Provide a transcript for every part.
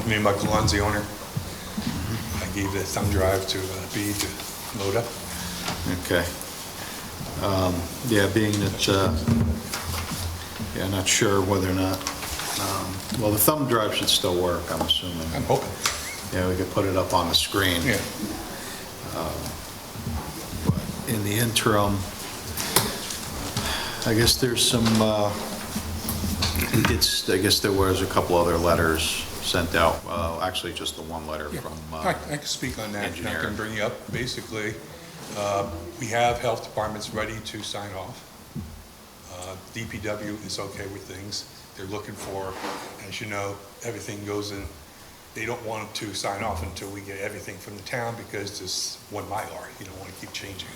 Me and Michael Lon's the owner. I gave the thumb drive to B to load up. Okay. Yeah, being that, yeah, not sure whether or not, well, the thumb drive should still work, I'm assuming. I'm hoping. Yeah, we could put it up on the screen. Yeah. But in the interim, I guess there's some, I guess there was a couple other letters sent out, actually just the one letter from I can speak on that. engineer. I can bring you up. Basically, we have health departments ready to sign off. DPW is okay with things. They're looking for, as you know, everything goes in. They don't want to sign off until we get everything from the town because there's one Mylar. You don't want to keep changing.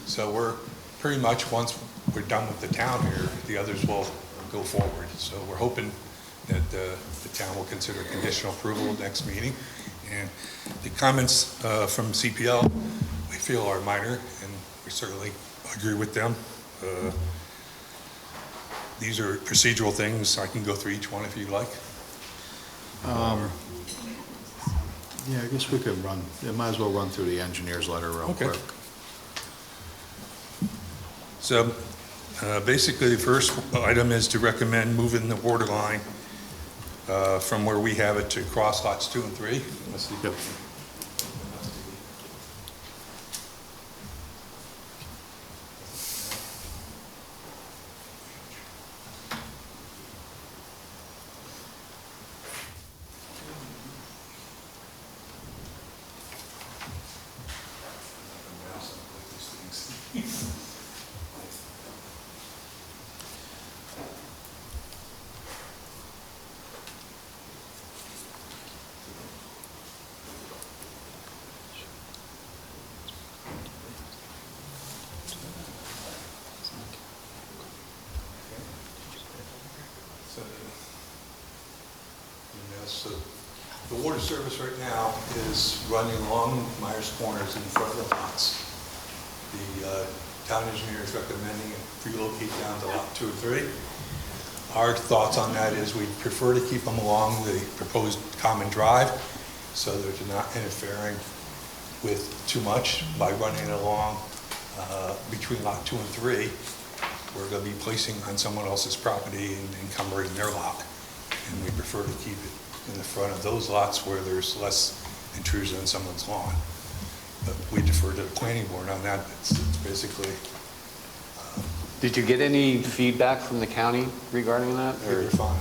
So we're pretty much, once we're done with the town here, the others will go forward. So we're hoping that the town will consider conditional approval at next meeting. And the comments from CPL, we feel are minor, and we certainly agree with them. These are procedural things. I can go through each one if you'd like. Yeah, I guess we could might as well run through the engineer's letter real quick. So basically, the first item is to recommend moving the water line from where we have it to cross lots 2 and 3. Let's see. Yep. So the water service right now is running along Myers Corners in front of the lots. The town engineer is recommending it relocate down to lot 2 and 3. Our thoughts on that is we prefer to keep them along the proposed common drive so that they're not interfering with too much by running it along between lot 2 and 3. We're going to be placing on someone else's property and encumbering their lot. And we prefer to keep it in the front of those lots where there's less intrusion on someone's lawn. But we defer to the planning board on that. It's basically... Did you get any feedback from the county regarding that? We're fine.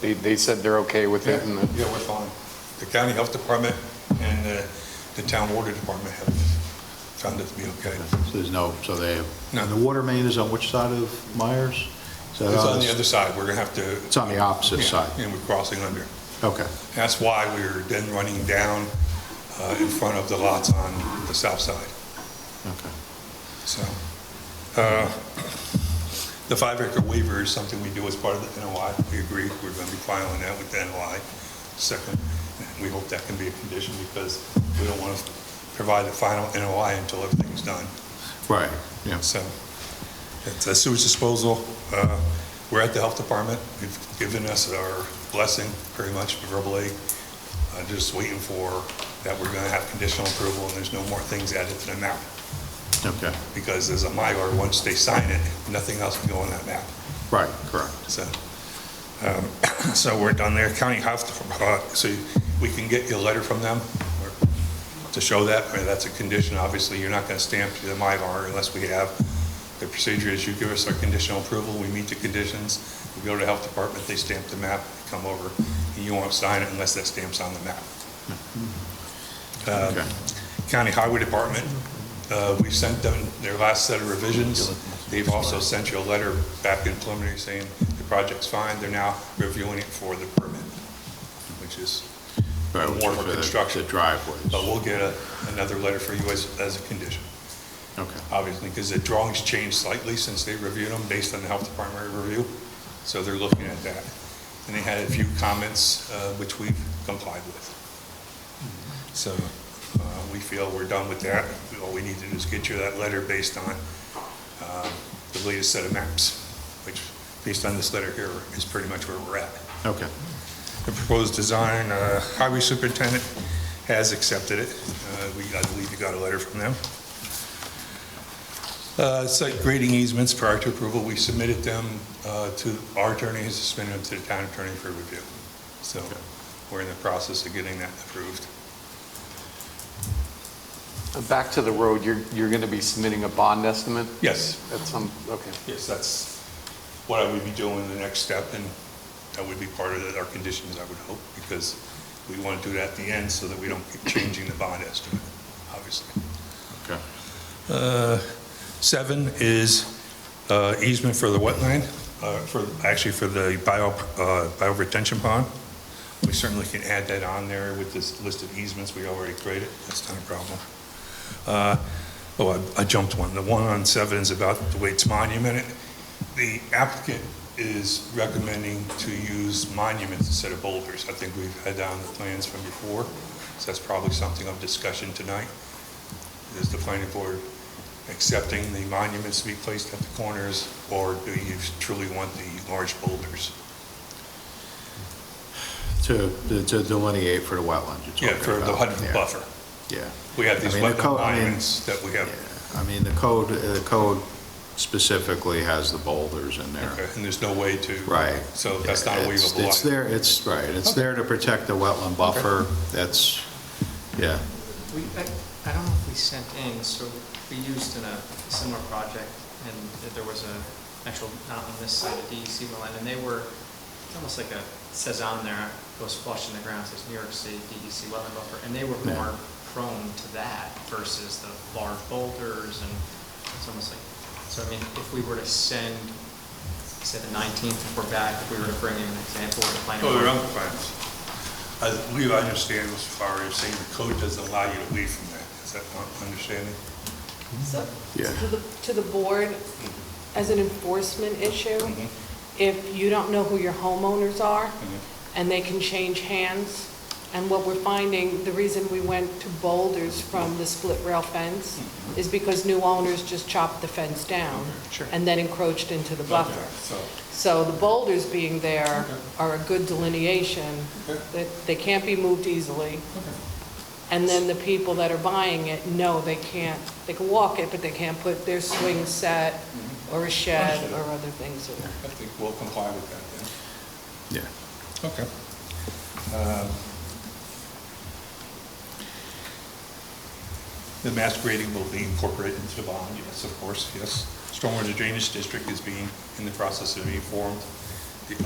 They said they're okay with it? And Yeah, we're fine. The county health department and the town water department have found it to be okay. So there's no, so they have, No. and the water main is on which side of Myers? So It's on the other side. We're going to have to... It's on the opposite side. And we're crossing under. Okay. That's why we're then running down in front of the lots on the south side. Okay. So, the 5-acre waiver is something we do as part of the NOI. We agree we're going to be filing that with the NOI. Second, we hope that can be a condition because we don't want to provide the final NOI until everything's done. Right, yeah. So, it's a sewage disposal. We're at the health department. They've given us our blessing pretty much verbally. Just waiting for that we're going to have conditional approval and there's no more things added to the map. Okay. Because as a Mylar, once they sign it, nothing else can go on that map. Right, correct. So, so we're done there. County Health, so we can get you a letter from them to show that. I mean, that's a condition. Obviously, you're not going to stamp the Mylar unless we have. The procedure is you give us our conditional approval, we meet the conditions, we go to the health department, they stamp the map, come over, and you won't sign it unless that stamp's on the map. Okay. County Highway Department, we sent them their last set of revisions. They've also sent you a letter back in preliminary saying the project's fine. They're now reviewing it for the permit, which is Right, more for the construction. driveways. But we'll get another letter for you as a condition. Okay. Obviously, because the drawings changed slightly since they reviewed them based on the health department review. So they're looking at that. And they had a few comments, which we've complied with. So we feel we're done with that. All we need to do is get you that letter based on the latest set of maps, which based on this letter here is pretty much where we're at. Okay. the proposed design. Highway superintendent has accepted it. I believe you got a letter from them. Site grading easements prior to approval, we submitted them to our attorneys, submitted them to the town attorney for review. So we're in the process of getting that approved. Back to the road, you're going to be submitting a bond estimate Yes, at some, okay. yes, that's what I would be doing the next step, and that would be part of our conditions, I would hope, because we want to do that at the end so that we don't keep changing the bond estimate, obviously. Okay. 7 is easement for the wetland, for the bio retention pond. We certainly can add that on there with this list of easements we already created. That's not a problem. I jumped one. The one on 7 is about the way it's monumented. The applicant is recommending to use monuments instead of boulders. I think we've had that on the plans from before, so that's probably something of discussion tonight. Is the planning board accepting the monuments to be placed at the corners, or do you truly want the large boulders? To delineate for the wetlands you're Yeah, talking for the about. 100-foot buffer. Yeah. We have these I mean, the wetland code- I mean, monuments that we have. Yeah, I mean, the code specifically has the boulders in there. Okay, and there's no way to. Right. So that's not a It's- waivable It's line. there, it's, right, it's Okay. there to protect the wetland buffer. That's, yeah. I don't know if we sent in, so we used in a similar project, and there was a actual, not on this side of DEC wetland, and they were, it's almost like it says on there, goes flush in the ground, says New York State DEC wetland buffer, and they were Yeah. more prone to that versus the large boulders, and it's almost like, so I mean, if we were to send, say the 19th, if we're back, if we were to bring in an example of the planning. Oh, board- they're on the plans. I believe I understand as far as saying the code doesn't allow you to leave from that. Is that not understanding? So, Yeah. to the board, as an enforcement issue, Mhm. if you don't know who your homeowners are, Mhm. and they can change hands, and what we're finding, the reason we went to boulders from the split rail fence is because new owners just chopped the fence down Sure. and then encroached into the buffer. Okay, so, So the boulders being there Okay. are a good delineation, Okay. that they can't be moved easily. And then the people that are buying it know they can't, they can walk it, but they can't put their swing set or a shed Understood. or other things in there. I think we'll comply with that then. Yeah. Okay. The mass grading will be incorporated into the bond, yes, of course, yes. Stormwater Drainage District is being, in the process of being formed.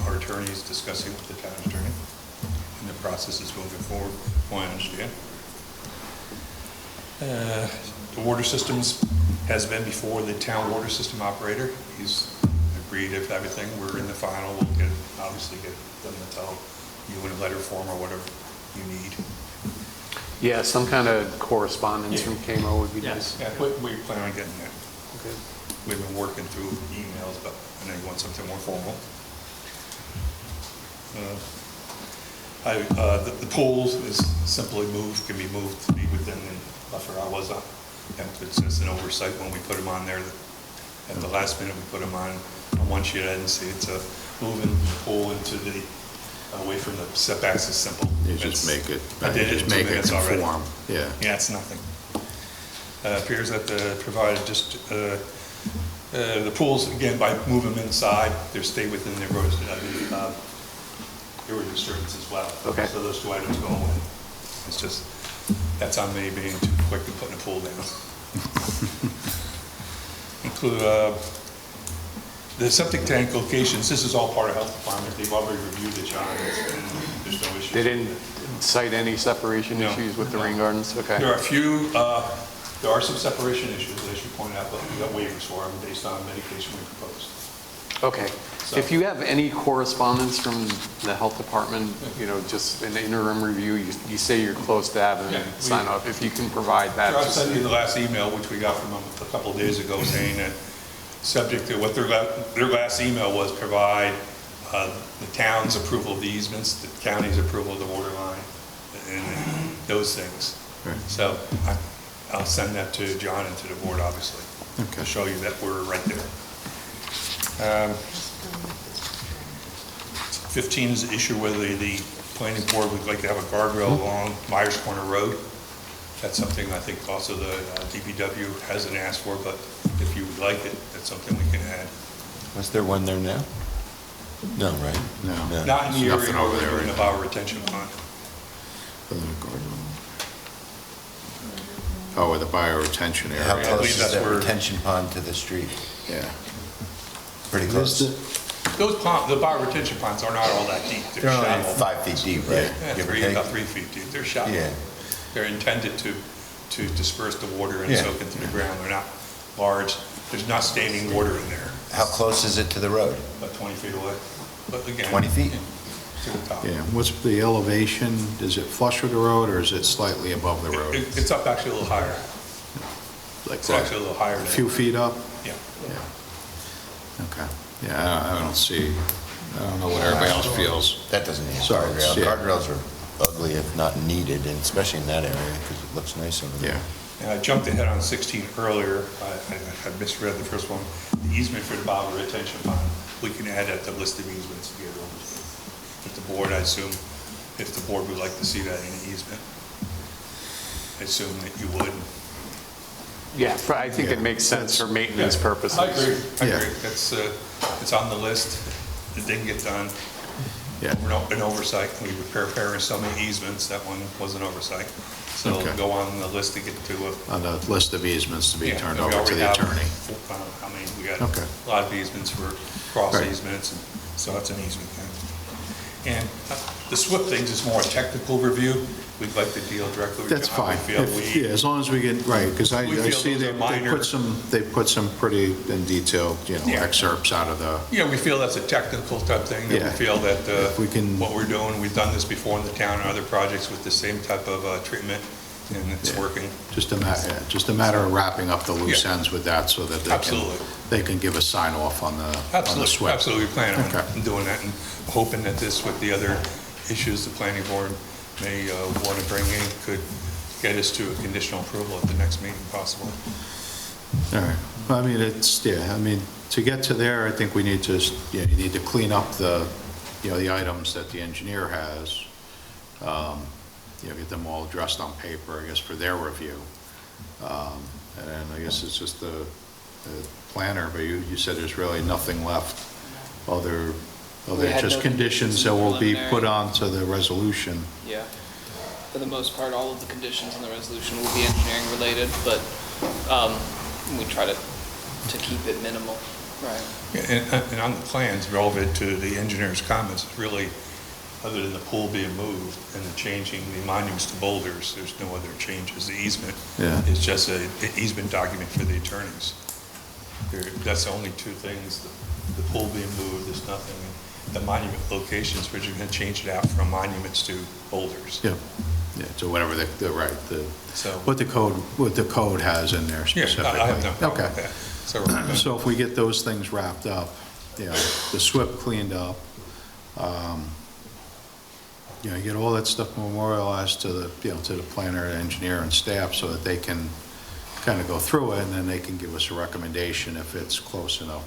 Our attorney is discussing with the town attorney, and the process is moving forward, from what I understand. The water systems has been before the town water system operator. He's agreed if everything, we're in the final, we'll obviously get them to tell you in a letter form or whatever you need. Yeah, some kind of correspondence Yeah. from KMO would be Yes. nice. Yeah, we plan on getting that. Okay. We've been working through emails, but I know you want something more formal. The pools is simply moved, can be moved to be within the buffer. I was on, and it's just an oversight when we put them on there. At the last minute, we put them on one sheet. I didn't see it's a moving the pool into the, away from the setbacks is simple. You just make it, I did it just in 2 make it minutes already. conform. Yeah. Yeah, it's nothing. Appears that the provided just, the pools, again, by moving them inside, they stay within their roads, area disturbance as well. Okay. So those 2 items go away. It's just, that's on me being too quick and putting a pool down. Include, the septic tank locations, this is all part of health department. They've already reviewed the Johns, and there's no issues. They didn't cite any separation No. issues with the rain gardens? Okay. There are a few, there are some separation issues, as you pointed out, but we got waivers for them based on medication we proposed. Okay. If you have any correspondence from the health department, you know, just an interim review, you say you're close to having Yeah, a sign off, if you can provide that. I'll just- send you the last email, which we got from them a couple of days ago, saying that subject to what their last email was, provide the town's approval of the easements, the county's approval of the water line, and those things. Right. So I'll send that to John and to the board, obviously, Okay. to show you that we're right there. 15 is the issue whether the planning board would like to have a guardrail along Myers Corner Road. That's something I think also the DPW hasn't asked for, but if you would like it, that's something we can add. Was there one there now? No, right? No. Not in the There's nothing area over over there, there in the right? Bower retention pond. Oh, with the bioretention How area. close believe is that's that where- retention pond to the street? Yeah. Pretty There's close. Those the Bower retention ponds are not all that deep. They're They're only shallow. 5 feet deep, right? Yeah, Give or take? about 3 feet deep. They're shallow. Yeah. They're intended to disperse the water and Yeah. soak into the ground. They're not large. There's not standing water in there, How close is it to the road? about 20 feet away. But again. 20 feet? To the top. Yeah, what's the elevation? Is it flush with the road, or is it slightly above the road? It's up actually a little higher. Like It's actually a little higher. a few feet up? Yeah. Yeah. Okay. Yeah, I don't see, I don't know what everybody else feels. That doesn't need a So it's- guardrail. yeah. Guardrails are ugly if not needed, and especially in that area, because it looks nice over there. Yeah. And I jumped ahead on 16 earlier. I misread the first one. The easement for the Bower retention pond, we can add at the list of easements together. If the board, I assume, if the board would like to see that in an easement, I assume that you would. Yeah, I think it makes sense for maintenance Yeah. purposes. I agree. Yeah. It's on the list. It didn't get done. Yeah. An oversight. We were preparing so many easements, that one was an oversight. So Okay. it'll go on the list to get to a. On the list of easements to be Yeah, turned and we over to already the have, attorney. I mean, we got Okay. a lot of easements for cross Right. easements, and so that's an easement thing. And the SWIP things is more a technical review. We'd like to deal directly with. That's John. fine. We feel If- we- Yeah, as long as we get, right, because I We feel see those are they minor. put some pretty in detailed, Yeah. excerpts out of the, Yeah, we feel that's a technical type thing, that Yeah. we feel that If we can- what we're doing, we've done this before in the town and other projects with the same type of treatment, and it's Yeah. working. just a matter of wrapping up the loose Yeah. ends with that so that Absolutely. they can give a sign off on the Absolutely, SWIP. absolutely, we plan Okay. on doing that, and hoping that this, with the other issues the planning board may want to bring in, could get us to a conditional approval at the next meeting possibly. All right. Well, I mean, to get to there, I think we need to, you need to clean up the items that the engineer has, get them all addressed on paper, I guess, for their review. And then I guess it's just the planner, but you said there's really nothing left other We had just no conditions that will be put preliminary. onto the resolution. Yeah. For the most part, all of the conditions in the resolution will be engineering related, but we try to keep it minimal, right? Yeah, and on the plans, relevant to the engineer's comments, it's really, other than the pool being moved and the changing the monuments to boulders, there's no other changes. The easement Yeah. is just an easement document for the attorneys. That's the only two things, the pool being moved, there's nothing. The monument locations, which are going to change it out from monuments to boulders. Yeah, so whatever So- what the code has in there Yeah, specifically. I have no problem Okay. with that. So we're gonna- So if we get those things wrapped up, the SWIP cleaned up, get all that stuff memorialized to the planner, engineer, and staff so that they can kind of go through it, and then they can give us a recommendation if it's close enough,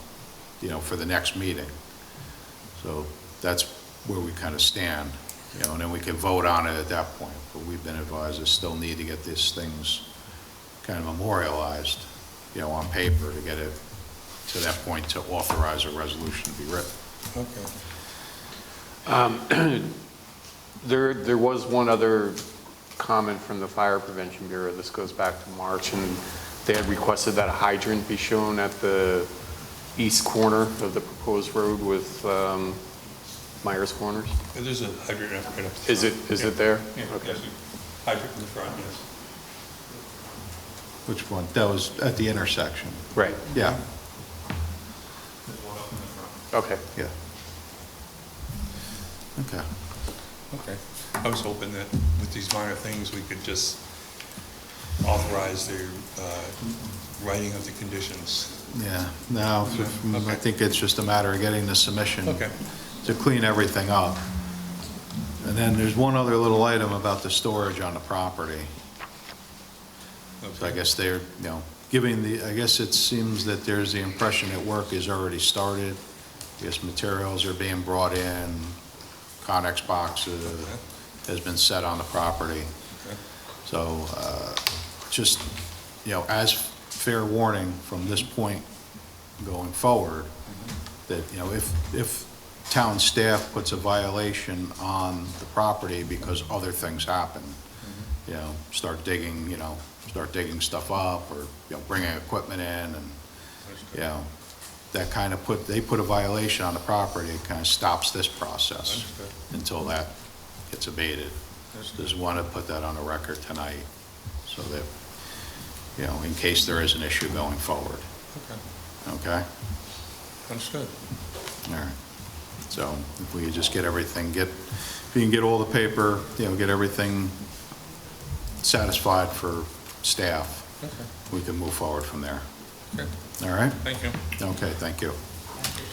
for the next meeting. So that's where we kind of stand, and then we can vote on it at that point. But we've been advised we still need to get these things kind of memorialized, on paper to get it to that point to authorize a resolution to be written. Okay. There was one other comment from the Fire Prevention Bureau. This goes back to March, and they had requested that a hydrant be shown at the east corner of the proposed road with Myers Corners. There's a hydrant right up. Is it there? Yeah, Okay. yes, hydrant in the front, yes. Which one? That was at the intersection. Right, Yeah, There's one up in the front. okay. yeah. Okay. Okay. I was hoping that with these minor things, we could just authorize the writing of the conditions. Yeah, no, I Okay. think it's just a matter of getting the submission Okay. to clean everything up. And then there's one other little item about the storage on the property. So I guess they're, I guess it seems that there's the impression that work is already started. I guess materials are being brought in, Connex box has been set on the property. Okay. So just, as fair warning from this point going forward, that, if town staff puts a violation on the property because other things happen, start digging stuff up, or, bringing equipment in, and, that kind of they put a violation on the property, it kind of stops this process Understood. until that gets abated. Understood. Just want to put that on the record tonight, so that, in case there is an issue going forward, Okay, okay? understood. All right. So if we could just get everything, if you can get all the paper, get everything satisfied for staff, Okay, we can move forward from there. okay, All right? thank you. Okay, thank you. Thank you.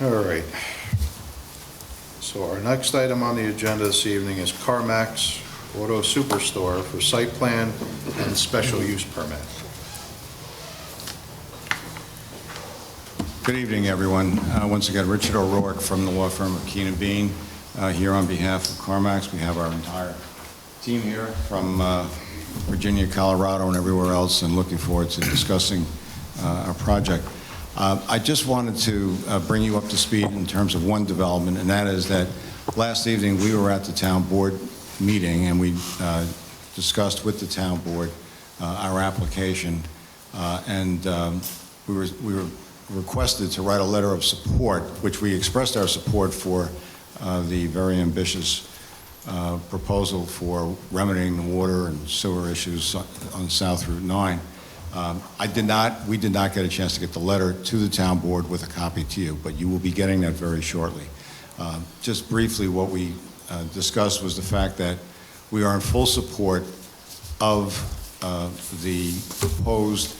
All right. So our next item on the agenda this evening is CarMax Auto Superstore for site plan and special use permit. Good evening, everyone. Once again, Richard O'Rourke from the law firm of Keenan Bean, here on behalf of CarMax. We have our entire team here from Virginia, Colorado, and everywhere else, and looking forward to discussing our project. I just wanted to bring you up to speed in terms of one development, and that is that last evening we were at the town board meeting, and we discussed with the town board our application, and we were requested to write a letter of support, which we expressed our support for the very ambitious proposal for remedying the water and sewer issues on South Route 9. We did not get a chance to get the letter to the town board with a copy to you, but you will be getting that very shortly. Just briefly, what we discussed was the fact that we are in full support of the proposed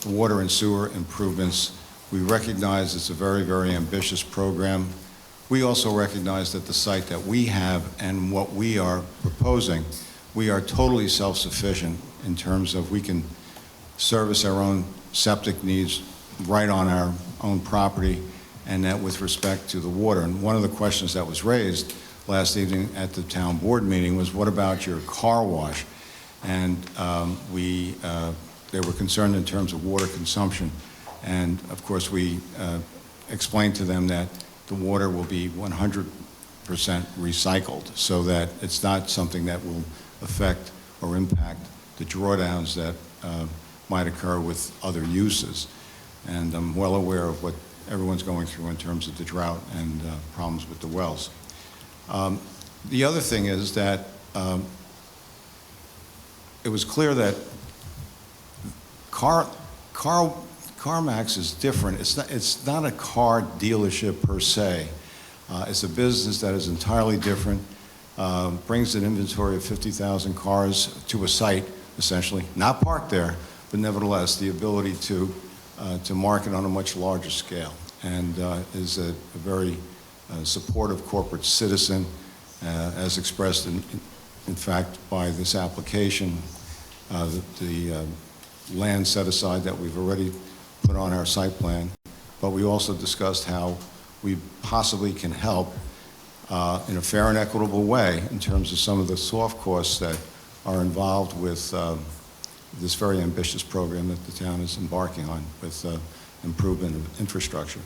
water and sewer improvements. We recognize it's a very, very ambitious program. We also recognize that the site that we have and what we are proposing, we are totally self-sufficient in terms of we can service our own septic needs right on our own property, and that with respect to the water. And one of the questions that was raised last evening at the town board meeting was, what about your car wash? And they were concerned in terms of water consumption. And of course, we explained to them that the water will be 100% recycled, so that it's not something that will affect or impact the drawdowns that might occur with other uses. And I'm well aware of what everyone's going through in terms of the drought and problems with the wells. The other thing is that it was clear that CarMax is different. It's not a car dealership per se. It's a business that is entirely different, brings an inventory of 50,000 cars to a site, essentially, not parked there, but nevertheless the ability to market on a much larger scale, and is a very supportive corporate citizen, as expressed in fact by this application. The land set aside that we've already put on our site plan, but we also discussed how we possibly can help in a fair and equitable way in terms of some of the soft costs that are involved with this very ambitious program that the town is embarking on with improvement of infrastructure.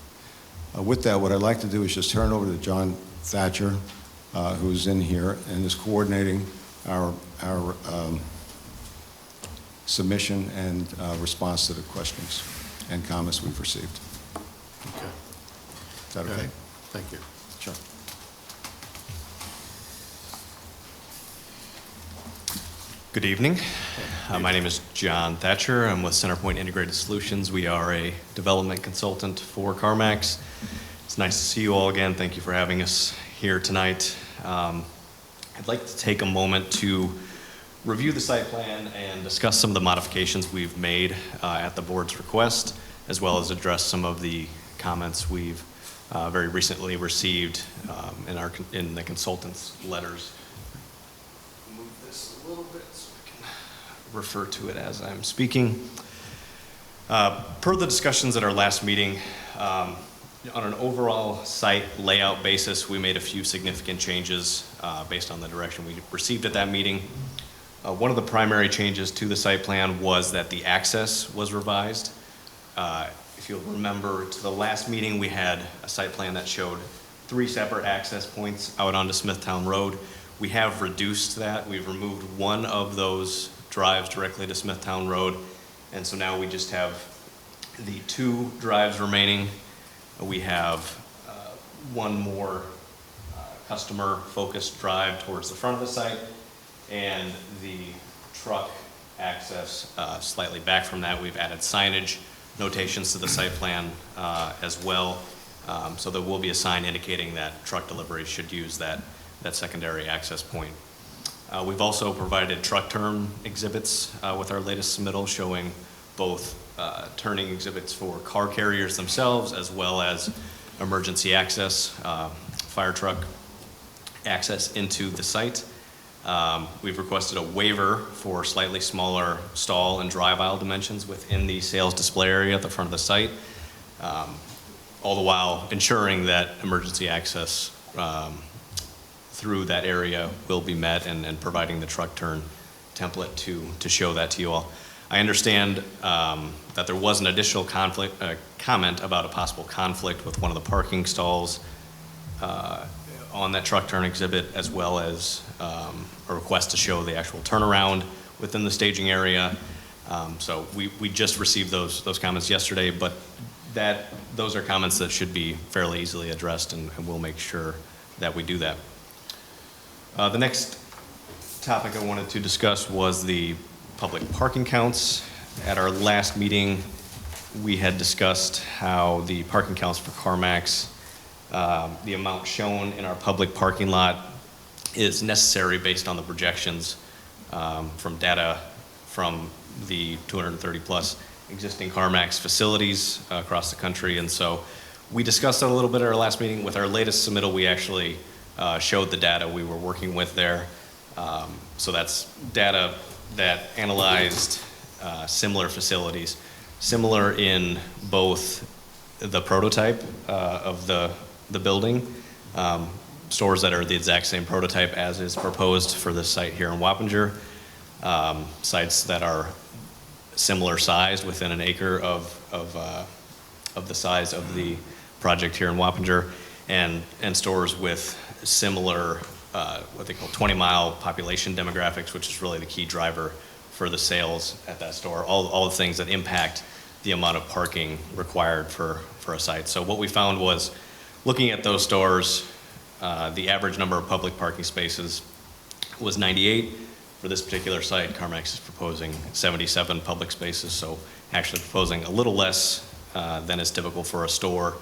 With that, what I'd like to do is just turn it over to John Thatcher, who's in here and is coordinating our submission and response to the questions and comments we've received. Okay. Is that okay? Thank you. Sure. Good evening. My name is John Thatcher. I'm with CenterPoint Integrated Solutions. We are a development consultant for CarMax. It's nice to see you all again. Thank you for having us here tonight. I'd like to take a moment to review the site plan and discuss some of the modifications we've made at the board's request, as well as address some of the comments we've very recently received in the consultant's letters. Move this a little bit so I can refer to it as I'm speaking. Per the discussions at our last meeting, on an overall site layout basis, we made a few significant changes based on the direction we received at that meeting. One of the primary changes to the site plan was that the access was revised. If you'll remember, to the last meeting, we had a site plan that showed 3 separate access points out onto Smithtown Road. We have reduced that. We've removed one of those drives directly to Smithtown Road, and so now we just have the 2 drives remaining. We have one more customer-focused drive towards the front of the site, and the truck access slightly back from that. We've added signage notations to the site plan as well, so there will be a sign indicating that truck deliveries should use that secondary access point. We've also provided truck turn exhibits with our latest submittal, showing both turning exhibits for car carriers themselves as well as emergency access, fire truck access into the site. We've requested a waiver for slightly smaller stall and drive aisle dimensions within the sales display area at the front of the site, all the while ensuring that emergency access through that area will be met, and providing the truck turn template to show that to you all. I understand that there was an additional comment about a possible conflict with one of the parking stalls on that truck turn exhibit, as well as a request to show the actual turnaround within the staging area. So we just received those comments yesterday, but those are comments that should be fairly easily addressed, and we'll make sure that we do that. The next topic I wanted to discuss was the public parking counts. At our last meeting, we had discussed how the parking counts for CarMax, the amount shown in our public parking lot is necessary based on the projections from data from the 230 plus existing CarMax facilities across the country. And so we discussed that a little bit at our last meeting. With our latest submittal, we actually showed the data we were working with there. So that's data that analyzed similar facilities, similar in both the prototype of the building, stores that are the exact same prototype as is proposed for this site here in Wappinger, sites that are similar sized within an acre of the size of the project here in Wappinger, and stores with similar what they call 20-mile population demographics, which is really the key driver for the sales at that store, all the things that impact the amount of parking required for a site. So what we found was, looking at those stores, the average number of public parking spaces was 98. For this particular site, CarMax is proposing 77 public spaces, so actually proposing a little less than is typical for a store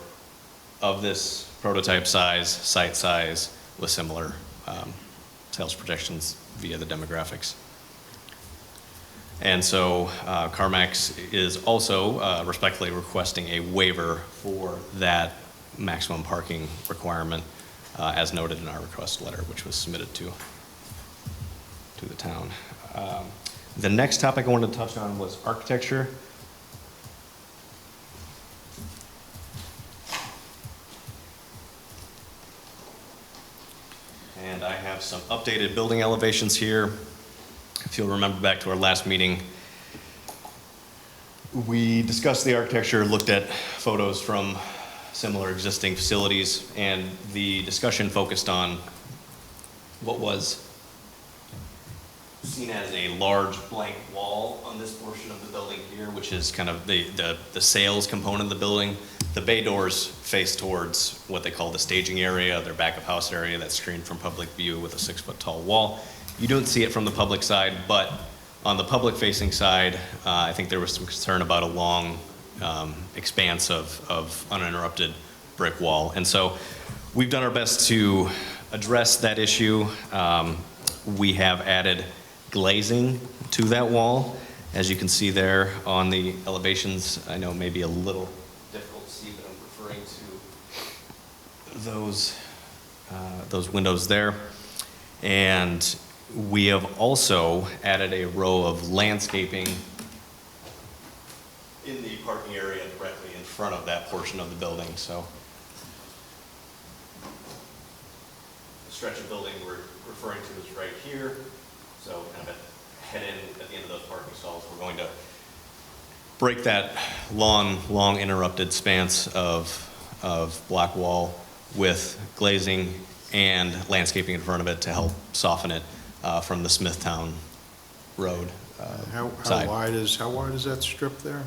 of this prototype size, site size, with similar sales projections via the demographics. And so CarMax is also respectfully requesting a waiver for that maximum parking requirement as noted in our request letter, which was submitted to the town. The next topic I wanted to touch on was architecture. And I have some updated building elevations here. If you'll remember back to our last meeting, we discussed the architecture, looked at photos from similar existing facilities, and the discussion focused on what was seen as a large blank wall on this portion of the building here, which is kind of the sales component of the building. The bay doors face towards what they call the staging area, their back of house area that's screened from public view with a 6-foot tall wall. You don't see it from the public side, but on the public facing side, I think there was some concern about a long expanse of uninterrupted brick wall. And so we've done our best to address that issue. We have added glazing to that wall. As you can see there on the elevations, I know it may be a little difficult to see, but I'm referring to those windows there. And we have also added a row of landscaping in the parking area directly in front of that portion of the building, so. The stretch of building we're referring to is right here, so kind of head in at the end of those parking stalls. We're going to break that long interrupted expanse of block wall with glazing and landscaping in front of it to help soften it from the Smithtown Road How side. wide is that strip there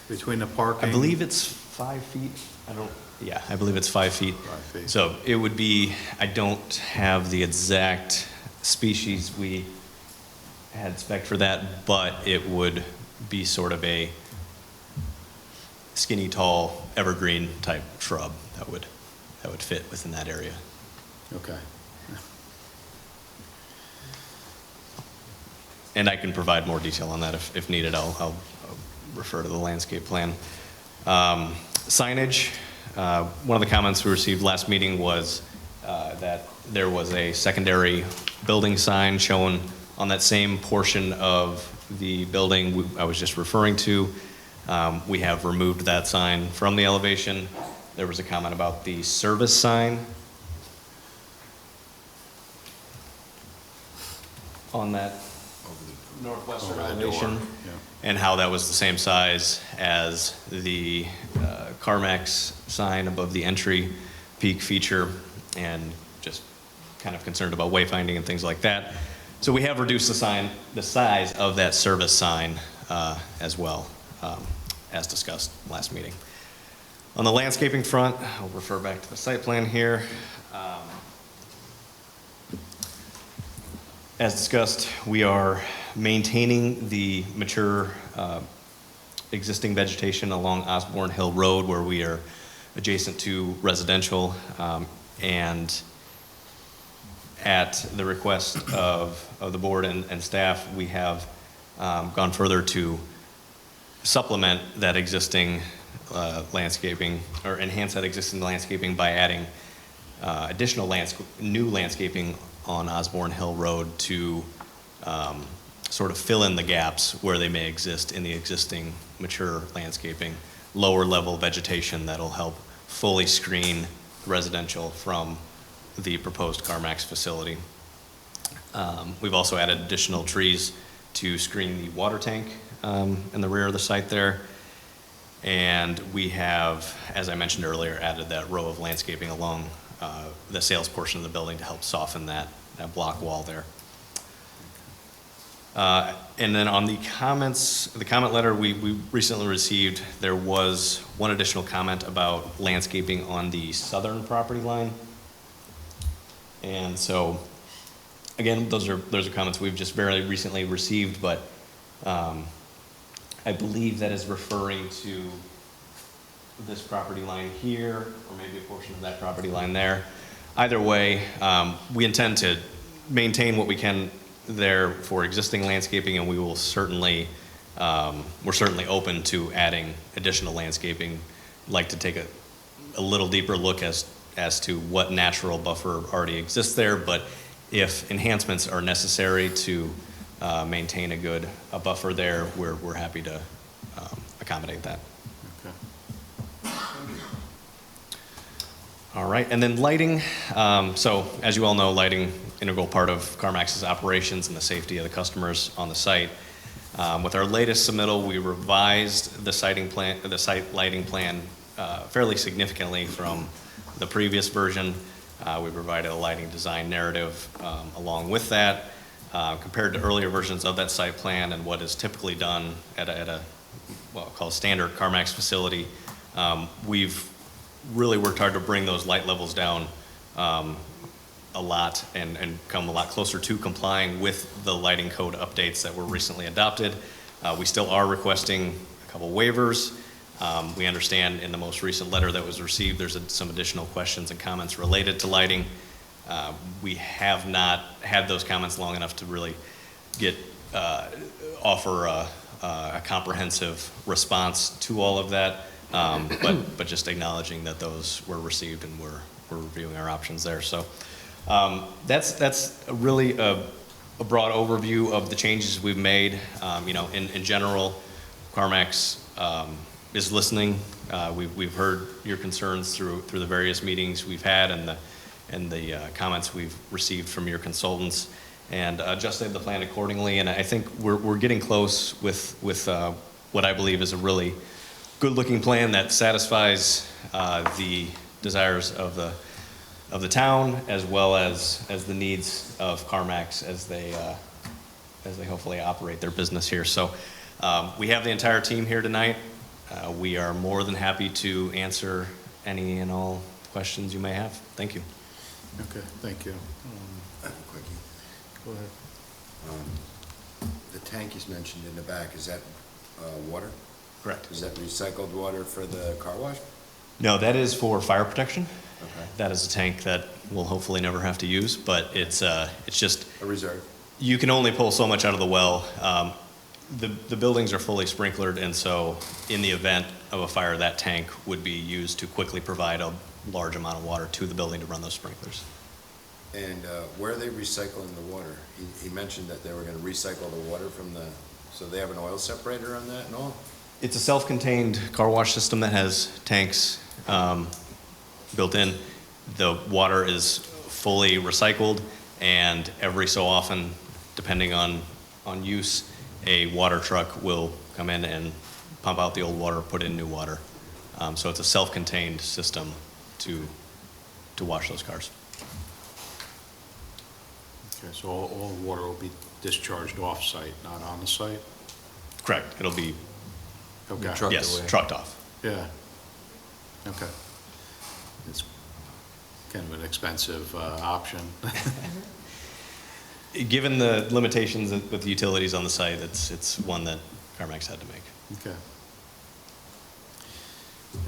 between the parking? I believe it's 5 feet. I believe it's 5 feet. 5 feet. So it would be, I don't have the exact species we had spec for that, but it would be sort of a skinny, tall, evergreen type shrub that would fit within that area. Okay. And I can provide more detail on that if needed. I'll refer to the landscape plan. Signage, one of the comments we received last meeting was that there was a secondary building sign shown on that same portion of the building I was just referring to. We have removed that sign from the elevation. There was a comment about the service sign on that northwestern Over the elevation, door, yeah. and how that was the same size as the CarMax sign above the entry peak feature, and just kind of concerned about wayfinding and things like that. So we have reduced the size of that service sign as well, as discussed last meeting. On the landscaping front, I'll refer back to the site plan here. As discussed, we are maintaining the mature existing vegetation along Osborne Hill Road, where we are adjacent to residential, and at the request of the board and staff, we have gone further to supplement that existing landscaping, or enhance that existing landscaping by adding additional new landscaping on Osborne Hill Road to sort of fill in the gaps where they may exist in the existing mature landscaping, lower level vegetation that'll help fully screen residential from the proposed CarMax facility. We've also added additional trees to screen the water tank in the rear of the site there. And we have, as I mentioned earlier, added that row of landscaping along the sales portion of the building to help soften that block wall there. And then on the comments, the comment letter we recently received, there was one additional comment about landscaping on the southern property line. And so, again, those are comments we've just very recently received, but I believe that is referring to this property line here, or maybe a portion of that property line there. Either way, we intend to maintain what we can there for existing landscaping, and we will certainly, we're certainly open to adding additional landscaping. Like to take a little deeper look as to what natural buffer already exists there, but if enhancements are necessary to maintain a buffer there, we're happy to accommodate that. Okay. All right, and then lighting. So as you all know, lighting, integral part of CarMax's operations and the safety of the customers on the site. With our latest submittal, we revised the site lighting plan fairly significantly from the previous version. We provided a lighting design narrative along with that. Compared to earlier versions of that site plan and what is typically done at a what I'll call standard CarMax facility, we've really worked hard to bring those light levels down a lot and come a lot closer to complying with the lighting code updates that were recently adopted. We still are requesting a couple waivers. We understand in the most recent letter that was received, there's some additional questions and comments related to lighting. We have not had those comments long enough to really offer a comprehensive response to all of that, but just acknowledging that those were received and reviewing our options there. So that's really a broad overview of the changes we've made. You know, in general, CarMax is listening. We've heard your concerns through the various meetings we've had and the comments we've received from your consultants, and adjusted the plan accordingly. And I think we're getting close with what I believe is a really good-looking plan that satisfies the desires of the town, as well as the needs of CarMax as they hopefully operate their business here. So we have the entire team here tonight. We are more than happy to answer any and all questions you may have. Thank you. Okay, thank you. I have a quickie. Go ahead. The tank is mentioned in the back, is that water? Correct. Is that recycled water for the car wash? No, that is for fire protection. Okay. That is a tank that we'll hopefully never have to use, but it's just, A reserve? you can only pull so much out of the well. The buildings are fully sprinklered, and so in the event of a fire, that tank would be used to quickly provide a large amount of water to the building to run those sprinklers. And where are they recycling the water? He mentioned that they were gonna recycle the water from the, so they have an oil separator on that and all? It's a self-contained car wash system that has tanks built in. The water is fully recycled, and every so often, depending on use, a water truck will come in and pump out the old water, put in new water. So it's a self-contained system to wash those cars. Okay, so all water will be discharged off-site, not on the site? Correct. It'll be, Okay. yes, trucked off. Yeah. Okay. It's kind of an expensive option. Given the limitations with the utilities on the site, it's one that CarMax had to make. Okay.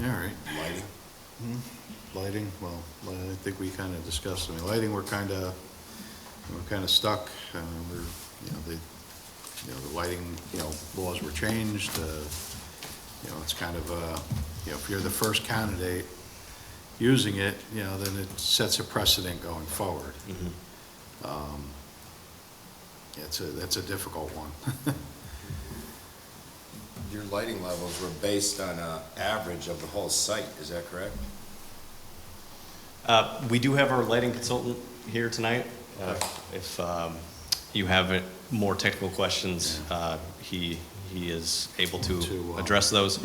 All right. Lighting? Lighting, well, I think we kind of discussed, I mean, lighting, we're kind of stuck. We're, the lighting, laws were changed. It's kind of, if you're the first candidate using it, then it sets a precedent going forward. That's a difficult one. Your lighting levels were based on an average of the whole site, is that correct? We do have our lighting consultant here tonight. If you have more technical questions, he is able to address those.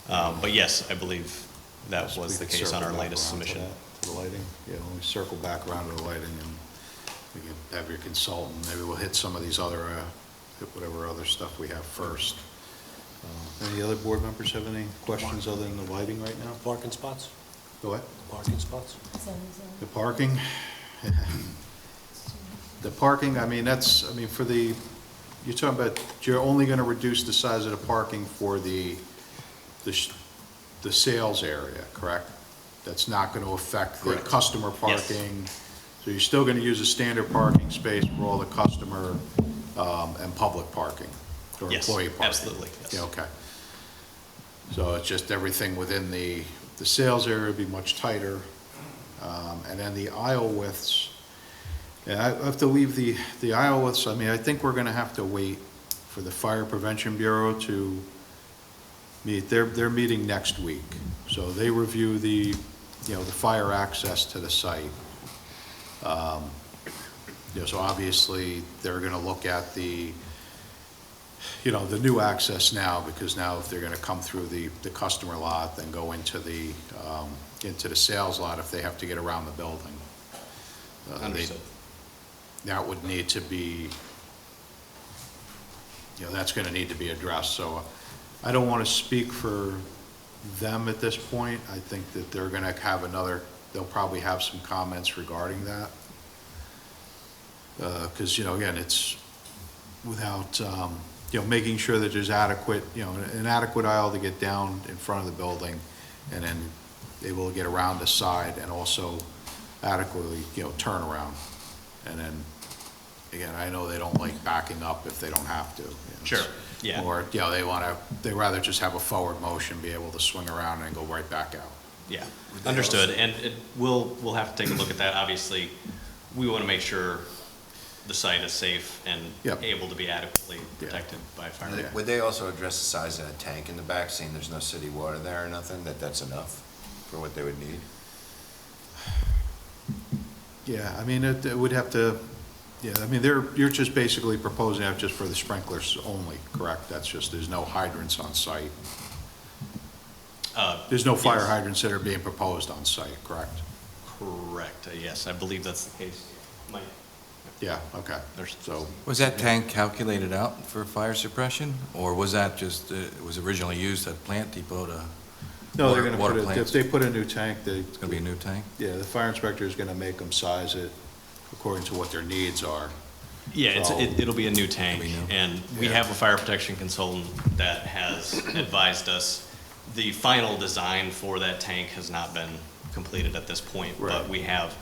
But yes, I believe that was the case on our latest submission. The lighting, we circle back around to the lighting, and we can have your consultant, maybe we'll hit some of these other, whatever other stuff we have first. Any other board members have any questions other than the lighting right now? Parking spots? Go ahead. Parking spots? The parking? The parking, for the, you're talking about, you're only gonna reduce the size of the parking for the sales area, correct? That's not gonna affect the Correct. customer Yes. parking? So you're still gonna use a standard parking space for all the customer, and public parking? Or Yes, employee parking? absolutely, yes. Yeah, okay. So it's just everything within the sales area would be much tighter. And then the aisle widths, and I have to leave the aisle widths, I think we're gonna have to wait for the Fire Prevention Bureau to meet. They're meeting next week. So they review the fire access to the site. So obviously, they're gonna look at the new access now, because now if they're gonna come through the customer lot, then go into the sales lot if they have to get around the building. Understood. That would need to be, that's gonna need to be addressed, so I don't wanna speak for them at this point. I think that they're gonna have they'll probably have some comments regarding that. Because, again, it's without, making sure that there's adequate, an adequate aisle to get down in front of the building, and then able to get around the side, and also adequately, turn around. And then, again, I know they don't like backing up if they don't have to. Sure, yeah. Or, they rather just have a forward motion, be able to swing around and go right back out. Yeah, understood, and we'll have to take a look at that. Obviously, we want to make sure the site is safe and Yep. able to be adequately protected by fire. Yeah. Would they also address the size of that tank in the back, seeing there's no city water there or nothing, that's enough for what they would need? Yeah, I mean, it would have to, yeah, I mean, you're just basically proposing that just for the sprinklers only, correct? That's just, there's no hydrants on site. There's no fire Yes. hydrants that are being proposed on site, correct? Correct, yes, I believe that's the case. Mike? Yeah, okay. There's- So, Was that tank calculated out for fire suppression, or was that just, it was originally used at Plant Depot to, no, they're Water- gonna water put it, if plants. they put a new tank, it's gonna be a new tank? yeah, the fire inspector is gonna make them size it according to what their needs are. Yeah, So- it'll be a new tank, It'll be new. and we Yeah. have a fire protection consultant that has advised us. The final design for that tank has not been completed at this point, but Right. we have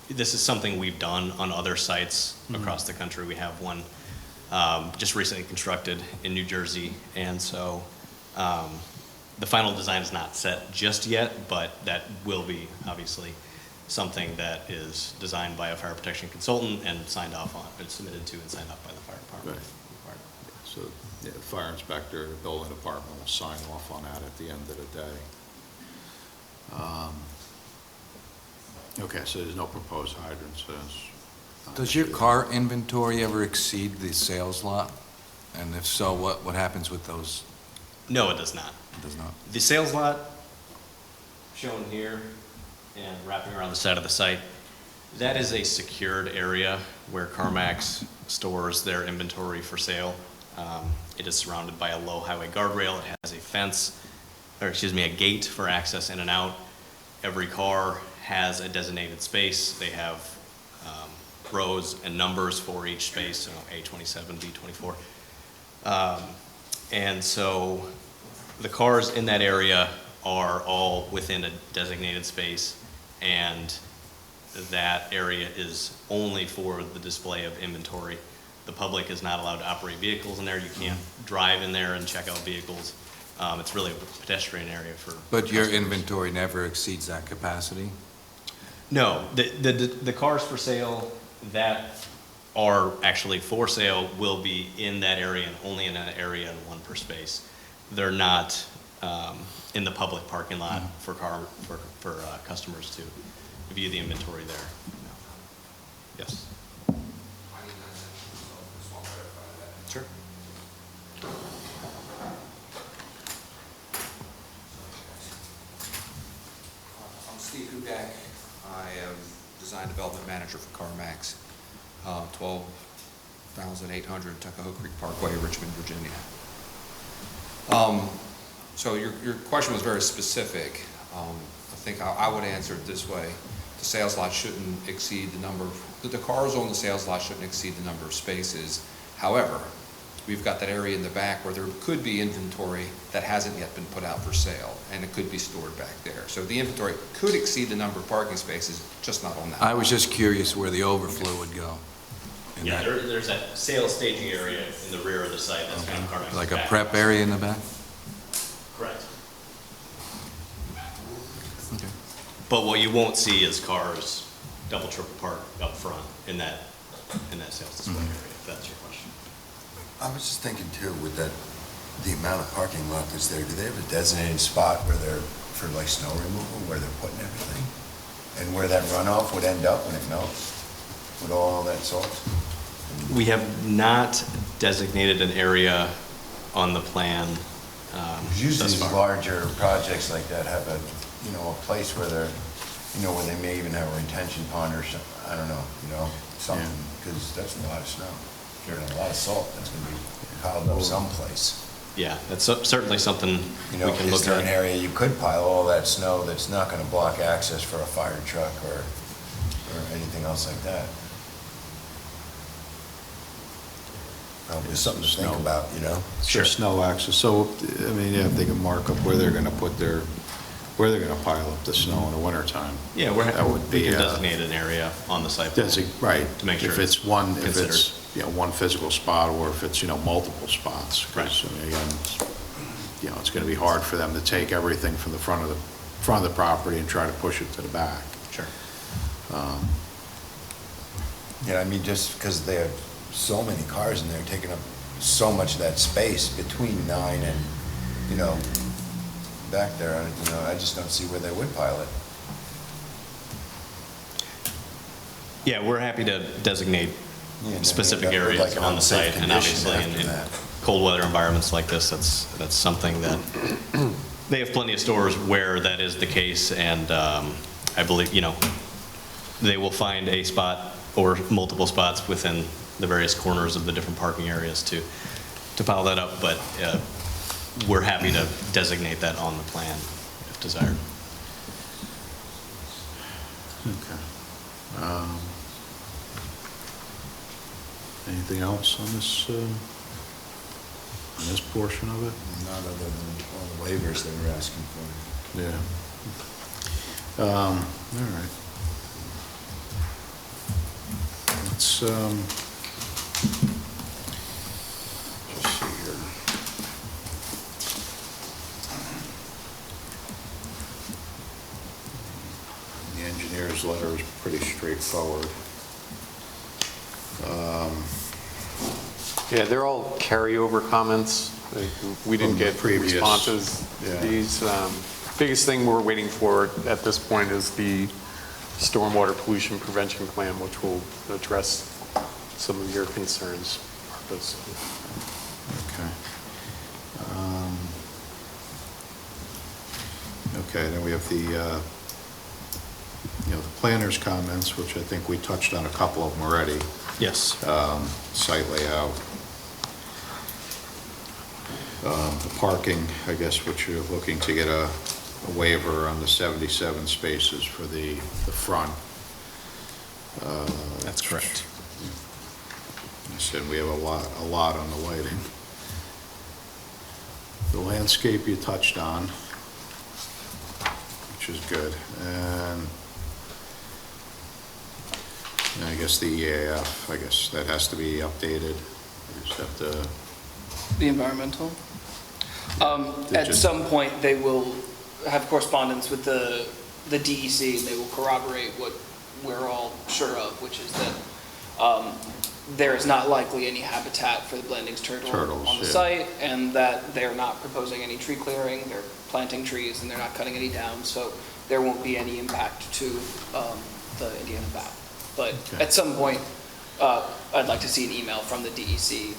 this is something we've done on other sites Mm-hmm. across the country. We have one just recently constructed in New Jersey, and so the final design is not set just yet, but that will be obviously something that is designed by a fire protection consultant and signed off on, and submitted to and signed off by the fire department. Right. So, yeah, the fire inspector, the building department will sign off on that at the end of the day. Okay, so there's no proposed hydrants. Does your car inventory ever exceed the sales lot? And if so, what happens with those? No, it does not. It does not? The sales lot shown here and wrapping around the side of the site, that is a secured area where CarMax stores their inventory for sale. It is surrounded by a low highway guardrail. It has a fence, or excuse me, a gate for access in and out. Every car has a designated space. They have rows and numbers for each space, so A27, B24. And so the cars in that area are all within a designated space, and that area is only for the display of inventory. The public is not allowed to operate vehicles in there. You can't drive in there and check out vehicles. It's really a pedestrian area for. But your customers. inventory never exceeds that capacity? No, the cars for sale that are actually for sale will be in that area and only in that area and one per space. They're not in the public parking lot for customers to view the inventory there. No. Yes. Sure. I'm Steve Hudak. I am Design Development Manager for CarMax, 12,800 Tuckahoe Creek Parkway, Richmond, Virginia. So your question was very specific. I think I would answer it this way. The sales lot shouldn't exceed the number, the cars on the sales lot shouldn't exceed the number of spaces. However, we've got that area in the back where there could be inventory that hasn't yet been put out for sale, and it could be stored back there. So the inventory could exceed the number of parking spaces, just not on that. I was just curious where the overflow would go. in Yeah, that- there's that sales staging area in the rear of the site. That's kind of CarMax's Like a back. prep area in the back? Correct. Okay. But what you won't see is cars double, triple park up front in that sales display area, if that's your question. I was just thinking too, with that, the amount of parking lot that's there, do they have a designated spot where they're, for like snow removal, where they're putting everything? And where that runoff would end up when it melts, with all that salt? We have not designated an area on the plan Usually thus these far. larger projects like that have a, a place where they're, where they may even have a retention pond or something, I don't know, something, because that's a lot of snow. There's a lot of salt that's gonna be piled up someplace. Yeah, that's certainly something we can Is look there an at. area you could pile all that snow that's not gonna block access for a fire truck or anything else like that? Probably something to think Snow. about, Sure. Snow access, so, I mean, yeah, if they can mark up where they're gonna put where they're gonna pile up the snow in the wintertime. Yeah, That would we be, can designate an area on the site. plan. Right. To make sure If it's one physical spot, or if it's, multiple spots. 'Cause, Right. I mean, again, you know, it's going to be hard for them to take everything from the front of the property and try to push it to the back. Sure. Yeah, I mean, just because they have so many cars and they're taking up so much of that space between 9 and, you know, back there, you know, I just don't see where they would pile it. Yeah, we're happy to designate Yeah, specific that would areas like an on the unsafe site, and condition obviously after in that. cold weather environments like this, that's something that, they have plenty of stores where that is the case, and I believe, you know, they will find a spot or multiple spots within the various corners of the different parking areas to pile that up, but we're happy to designate that on the plan if desired. Okay. Anything else on this portion of it? Not other than all the waivers they were asking for. Yeah. All right. Let's, just see here. The engineer's letter is pretty straightforward. Yeah, they're all carryover comments. We didn't From the get previous, responses to yeah. these. Biggest thing we're waiting for at this point is the stormwater pollution prevention plan, which will address some of your concerns, Marcos. Okay. Okay, then we have the, you know, the planner's comments, which I think we touched on a couple of them already. Yes. Site layout. The parking, I guess, which you're looking to get a waiver on the 77 spaces for the front. That's correct. I said we have a lot on the lighting. The landscape you touched on, which is good, and I guess the EAF, I guess that has to be updated. You just have to, The environmental? Did At you- some point, they will have correspondence with the DEC, and they will corroborate what we're all sure of, which is that there is not likely any habitat for the Blandings turtle Turtles, on the yeah. site, and that they're not proposing any tree clearing, they're planting trees, and they're not cutting any down, so there won't be any impact to the Indiana bat. But Okay. at some point, I'd like to see an email from the DEC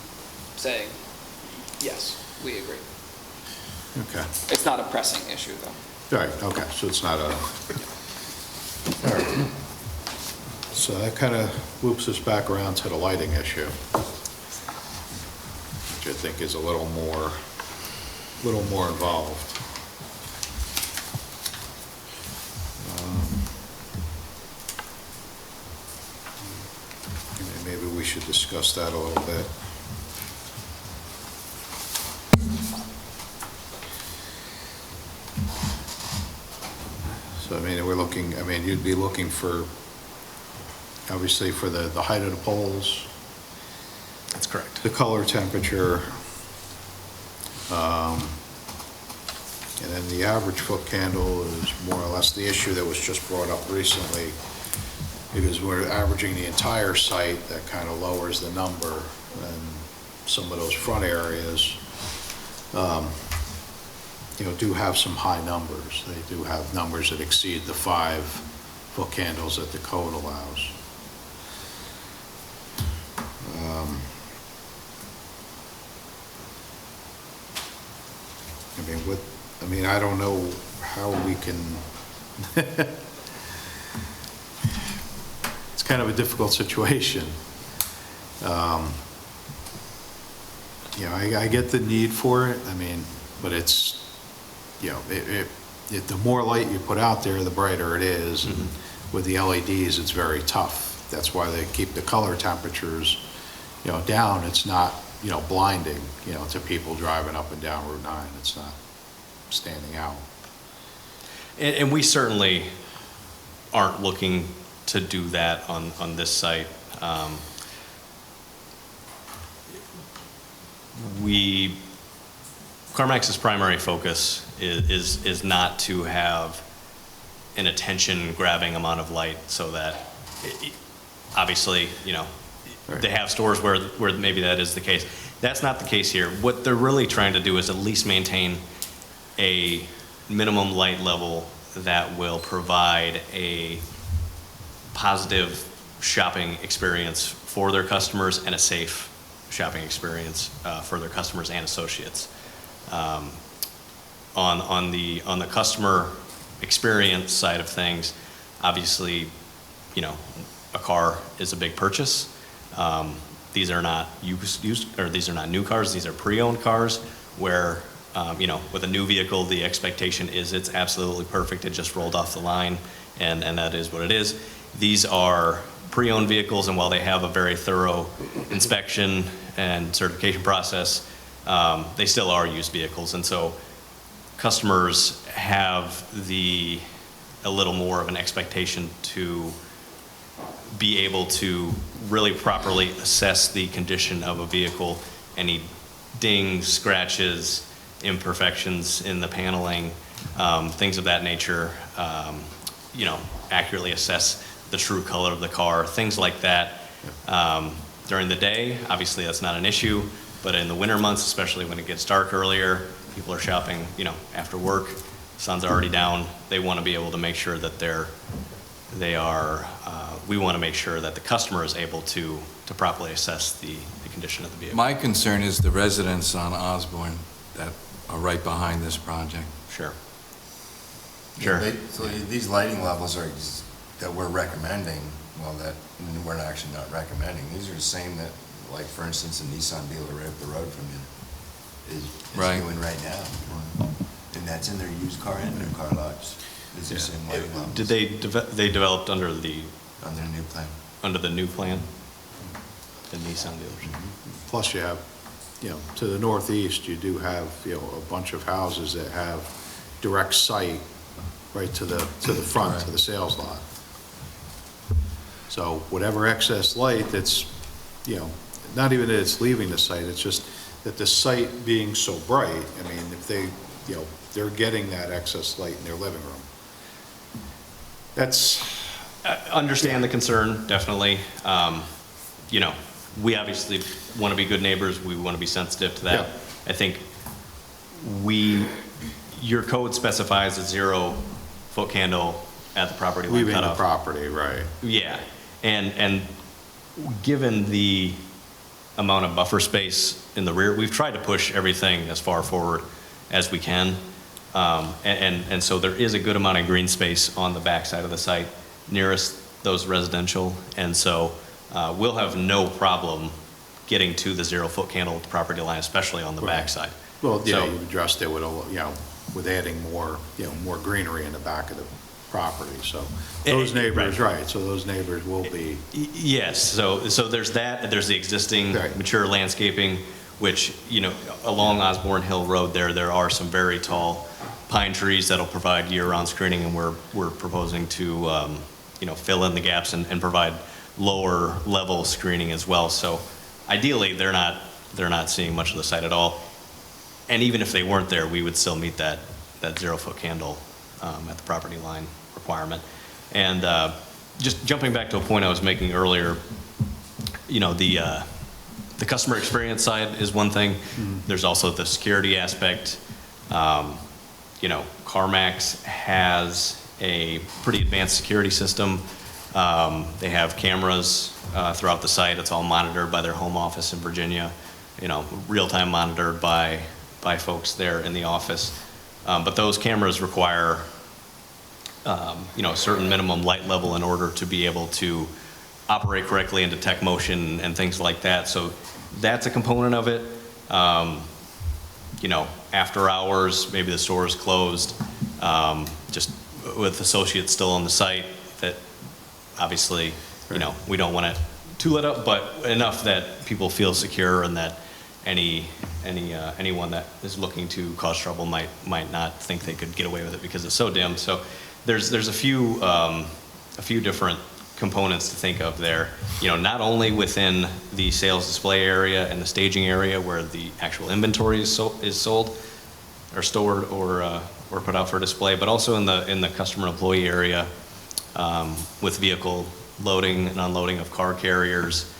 saying, yes, we agree. okay. It's not a pressing issue, though. All right, okay, so it's not a, all right. So that kind of loops us back around to the lighting issue, which I think is a little more involved. Maybe we should discuss that a little bit. So, I mean, you'd be looking for, obviously, for the height of the poles, That's correct. the color temperature, and then the average foot candle is more or less the issue that was just brought up recently, because we're averaging the entire site, that kind of lowers the number, and some of those front areas, you know, do have some high numbers. They do have numbers that exceed the 5 foot candles that the code allows. I mean, I don't know how we can, it's kind of a difficult situation. You know, I get the need for it, I mean, but it's, you know, the more light you put out there, the brighter it is. And with the LEDs, it's very tough. That's why they keep the color temperatures, you know, down. It's not, you know, blinding, you know, to people driving up and down Route 9. It's not standing out. And we certainly aren't looking to do that on this site. We CarMax's primary focus is not to have an attention-grabbing amount of light so that, obviously, you know, Right. they have stores where maybe that is the case. That's not the case here. What they're really trying to do is at least maintain a minimum light level that will provide a positive shopping experience for their customers and a safe shopping experience for their customers and associates. On the customer experience side of things, obviously, you know, a car is a big purchase. These are not these are not new cars. These are pre-owned cars where, you know, with a new vehicle, the expectation is it's absolutely perfect. It just rolled off the line, and that is what it is. These are pre-owned vehicles, and while they have a very thorough inspection and certification process, they still are used vehicles. And so customers have a little more of an expectation to be able to really properly assess the condition of a vehicle, any dings, scratches, imperfections in the paneling, things of that nature, you know, accurately assess the true color of the car, things like that. During the day, obviously that's not an issue, but in the winter months, especially when it gets dark earlier, people are shopping, you know, after work, sun's already down, they want to be able to make sure that we want to make sure that the customer is able to properly assess the condition of the vehicle. My concern is the residents on Osborne that are right behind this project. Sure. Yeah, Sure. So these lighting levels that we're recommending, well, that we're actually not recommending, these are the same that, like, for instance, a Nissan dealer right up the road from you is Right. doing right now. And that's in their used car and new car lots. It's the same lighting levels. Did they developed under the new plan? Under the new plan? The Nissan dealers? Plus you have, you know, to the northeast, you do have, you know, a bunch of houses that have direct sight right to the front, to the sales lot. So whatever excess light that's, you know, not even that it's leaving the site, it's just that the site being so bright, I mean, if they, you know, they're getting that excess light in their living room. That's, I understand the concern, definitely. You know, we obviously want to be good neighbors. We want to be sensitive to that. Yeah. I think your code specifies a 0-foot candle at the property line leaving the cutoff. property, right. Yeah, and given the amount of buffer space in the rear, we've tried to push everything as far forward as we can. And so there is a good amount of green space on the back side of the site nearest those residential. And so we'll have no problem getting to the 0-foot candle at the property line, especially on the back side. Well, yeah, So- you addressed it with, you know, with adding more, you know, more greenery in the back of the property, so those neighbors, right, so those neighbors will be, Yes, so there's that, there's the existing Right. mature landscaping, which, you know, along Osborne Hill Road there are some very tall pine trees that'll provide year-round screening, and we're proposing to, you know, fill in the gaps and provide lower level screening as well. So ideally, they're not seeing much of the site at all. And even if they weren't there, we would still meet that 0-foot candle at the property line requirement. And just jumping back to a point I was making earlier, you know, the customer experience side is one thing. There's also the security aspect. You know, CarMax has a pretty advanced security system. They have cameras throughout the site. It's all monitored by their home office in Virginia, you know, real-time monitored by folks there in the office. But those cameras require, you know, a certain minimum light level in order to be able to operate correctly and detect motion and things like that. So that's a component of it. You know, after hours, maybe the store is closed, just with associates still on the site, that obviously, you know, we don't want it too lit up, but enough that people feel secure and that anyone that is looking to cause trouble might not think they could get away with it because it's so dim. So there's a few different components to think of there. You know, not only within the sales display area and the staging area where the actual inventory is sold, are stored or put out for display, but also in the customer employee area, with vehicle loading and unloading of car carriers,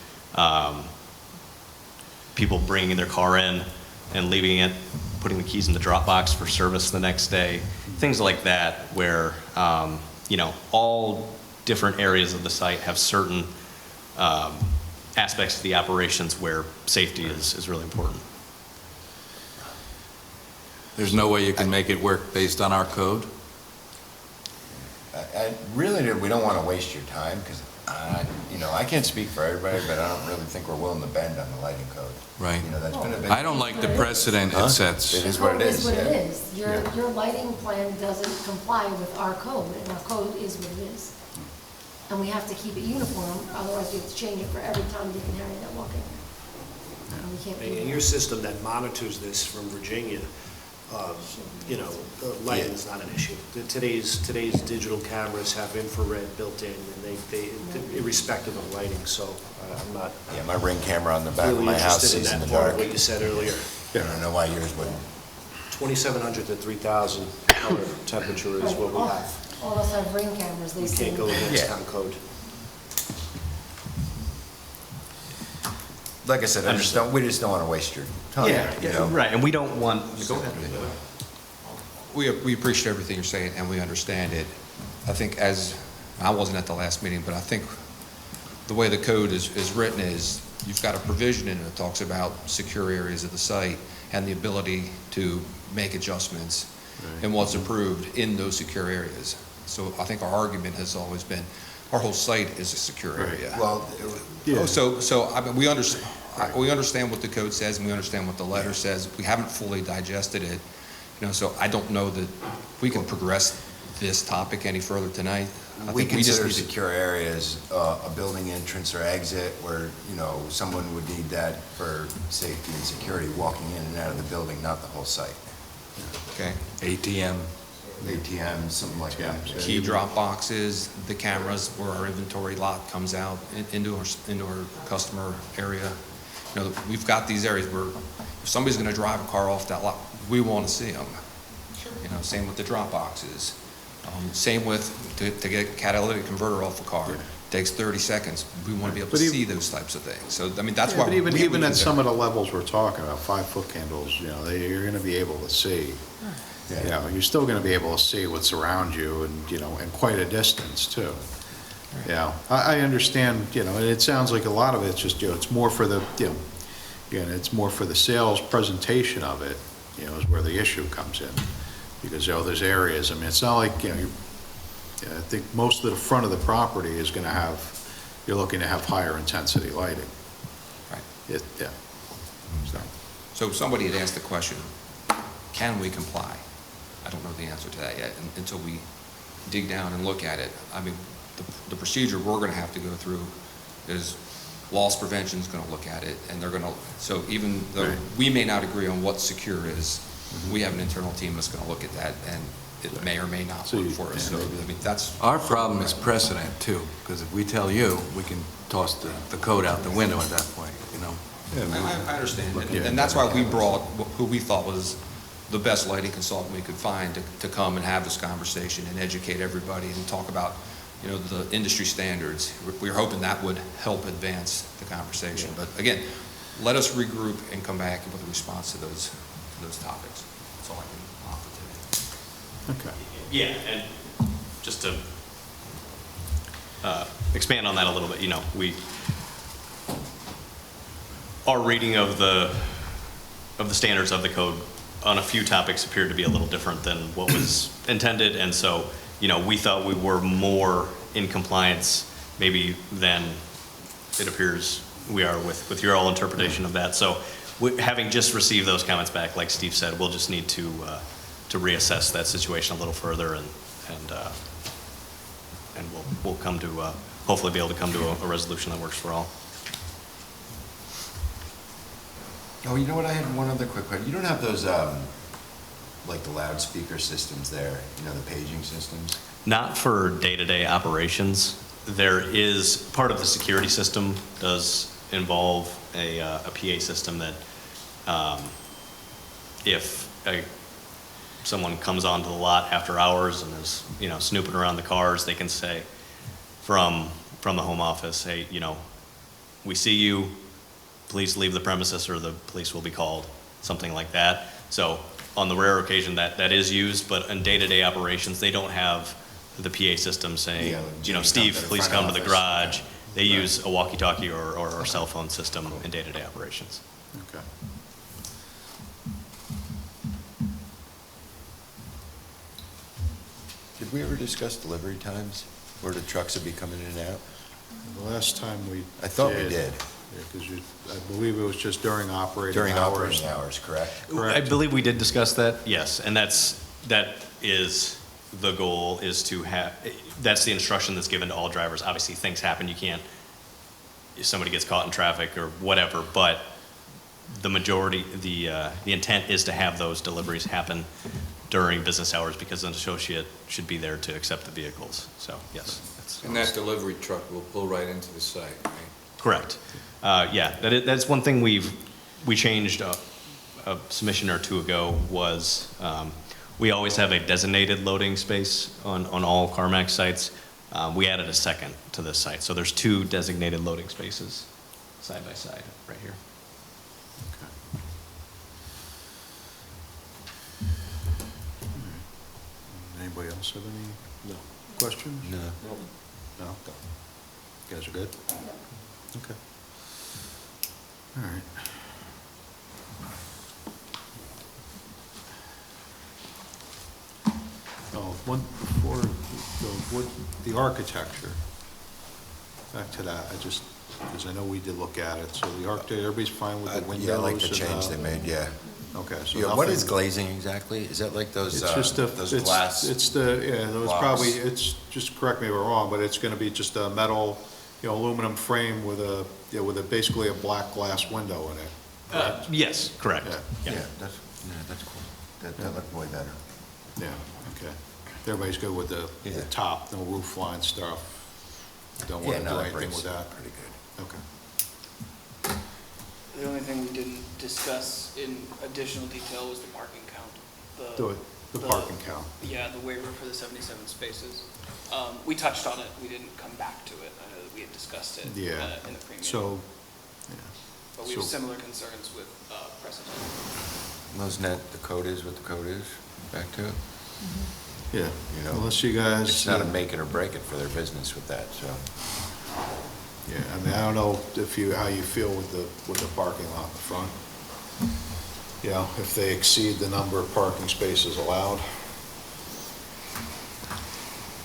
people bringing their car in and leaving it, putting the keys in the drop box for service the next day, things like that, where, all different areas of the site have certain aspects of the operations where safety is really important. There's no way you can make it work based on our code? Really, we don't want to waste your time, because, I can't speak for everybody, but I don't really think we're willing to bend on the lighting code. Right. That's been a big. I don't like the precedent it sets. It is what it is. Code is what it yeah. is. Your lighting plan doesn't comply with our code, and our code is what it is. And we have to keep it uniform, otherwise we have to change it for every time Dick and Harry that walk in. And we can't do And that. your system that monitors this from Virginia, lighting is not an issue. Today's digital cameras have infrared built in, and they irrespective of lighting, so I'm not Yeah, my Ring camera on the back of really my house interested in sees in the that part dark. of what you said earlier. I don't know why yours wouldn't. 2,700 to 3,000 color temperature is what we have. All of us have Ring cameras, they We see. can't go against Yeah. town code. Like I said, we just don't want to waste your time. Right, and we don't want, We appreciate everything you're saying, and we understand it. I think I wasn't at the last meeting, but I think the way the code is written is, you've got a provision in it that talks about secure areas of the site and the ability to make adjustments in what's approved in those secure areas. So I think our argument has always been, our whole site is a secure area. Well, We understand what the code says, and we understand what the letter says. We haven't fully digested it, so I don't know that we can progress this topic any further tonight. I we think we just consider need to- secure areas a building entrance or exit where, someone would need that for safety and security walking in and out of the building, not the whole site. Okay. ATM. ATM, something like that. Key drop boxes, the cameras where our inventory lot comes out into our customer area. We've got these areas where if somebody's gonna drive a car off that lot, we wanna see them. Same with the drop boxes. Same with, to get a catalytic converter off a car, takes 30 seconds. We wanna be able to see those types of things. So, that's why. But even we at do some that. of the levels we're talking about, 5-foot candles, you're gonna be able to see. You're still gonna be able to see what's around you and, and quite a distance too. Yeah, I understand, and it sounds like a lot of it's just, it's more for the, it's more for the sales presentation of it, is where the issue comes in. Because, there's areas, it's not like, I think most of the front of the property is gonna have, you're looking to have higher intensity lighting. Right. So. So somebody had asked the question, can we comply? I don't know the answer to that yet until we dig down and look at it. The procedure we're going to have to go through is loss prevention's going to look at it, and they're going to, so even though we may not agree on what secure is, we have an internal team that's going to look at that, and it may or may not work for us. So, that's. Our problem is precedent too, because if we tell you, we can toss the code out the window at that point, I understand, and that's why we brought who we thought was the best lighting consultant we could find to come and have this conversation and educate everybody and talk about, the industry standards. We're hoping that would help advance the conversation. But again, let us regroup and come back with a response to those topics. That's all I can offer today. Okay. Yeah, and just to expand on that a little bit, our reading of the standards of the code on a few topics appeared to be a little different than what was intended, and so, we thought we were more in compliance maybe than it appears we are with your all interpretation of that. So, having just received those comments back, like Steve said, we'll just need to reassess that situation a little further, and we'll come to hopefully be able to come to a resolution that works for all. Oh, you know what? I had one other quick question. You don't have those, like the loudspeaker systems there, the paging systems? Not for day-to-day operations. There is, part of the security system does involve a PA system that if a someone comes onto the lot after hours and is, snooping around the cars, they can say from the home office, hey, we see you, please leave the premises or the police will be called, something like that. So on the rare occasion that is used, but in day-to-day operations, they don't have the PA system saying, Steve, please come to the garage. They use a walkie-talkie or cell phone system in day-to-day operations. Okay. Did we ever discuss delivery times, where the trucks would be coming in and out? The last time we I thought we did. Yeah, because I believe it was just during operating hours. During operating hours, correct? I believe we did discuss that, yes, and that is the goal, is to have, that's the instruction that's given to all drivers. Obviously, things happen, you can't, if somebody gets caught in traffic or whatever, but the majority, the intent is to have those deliveries happen during business hours because an associate should be there to accept the vehicles, so, yes. And that delivery truck will pull right into the site, right? Correct. Yeah, that's one thing we changed a submission or two ago was we always have a designated loading space on all CarMax sites. We added a second to this site, so there's 2 designated loading spaces side by side right here. Anybody else have any questions? No. No? You guys are good? Okay. All right. Oh, one, before, the architecture, back to that, because I know we did look at it, so the architecture, everybody's fine with the windows? Yeah, I like the and, change they made, yeah. Okay, so Yeah, what nothing- is glazing exactly? Is that like those, It's just those glass? It's those blocks? probably, just correct me if I'm wrong, but it's gonna be just a metal, aluminum frame with basically a black glass window in it. Yes, correct. Yeah. Yeah, that's cool. That looked way better. Yeah, okay. Everybody's good with the Yeah. top, no roof line stuff? Don't Yeah, wanna do no, that anything breaks with that? pretty good. Okay. The only thing we didn't discuss in additional detail was the parking count. The parking count. Yeah, the waiver for the 77 spaces. We touched on it, we didn't come back to it. I know that we had discussed it Yeah. in the premium. So, yeah. But we have so- similar concerns with precedent. Wasn't that the code is what the code is, back to it? Yeah, You know, unless you guys. It's not a make it or break it for their business with that, so. Yeah, I mean, I don't know how you feel with the parking lot in the front. If they exceed the number of parking spaces allowed.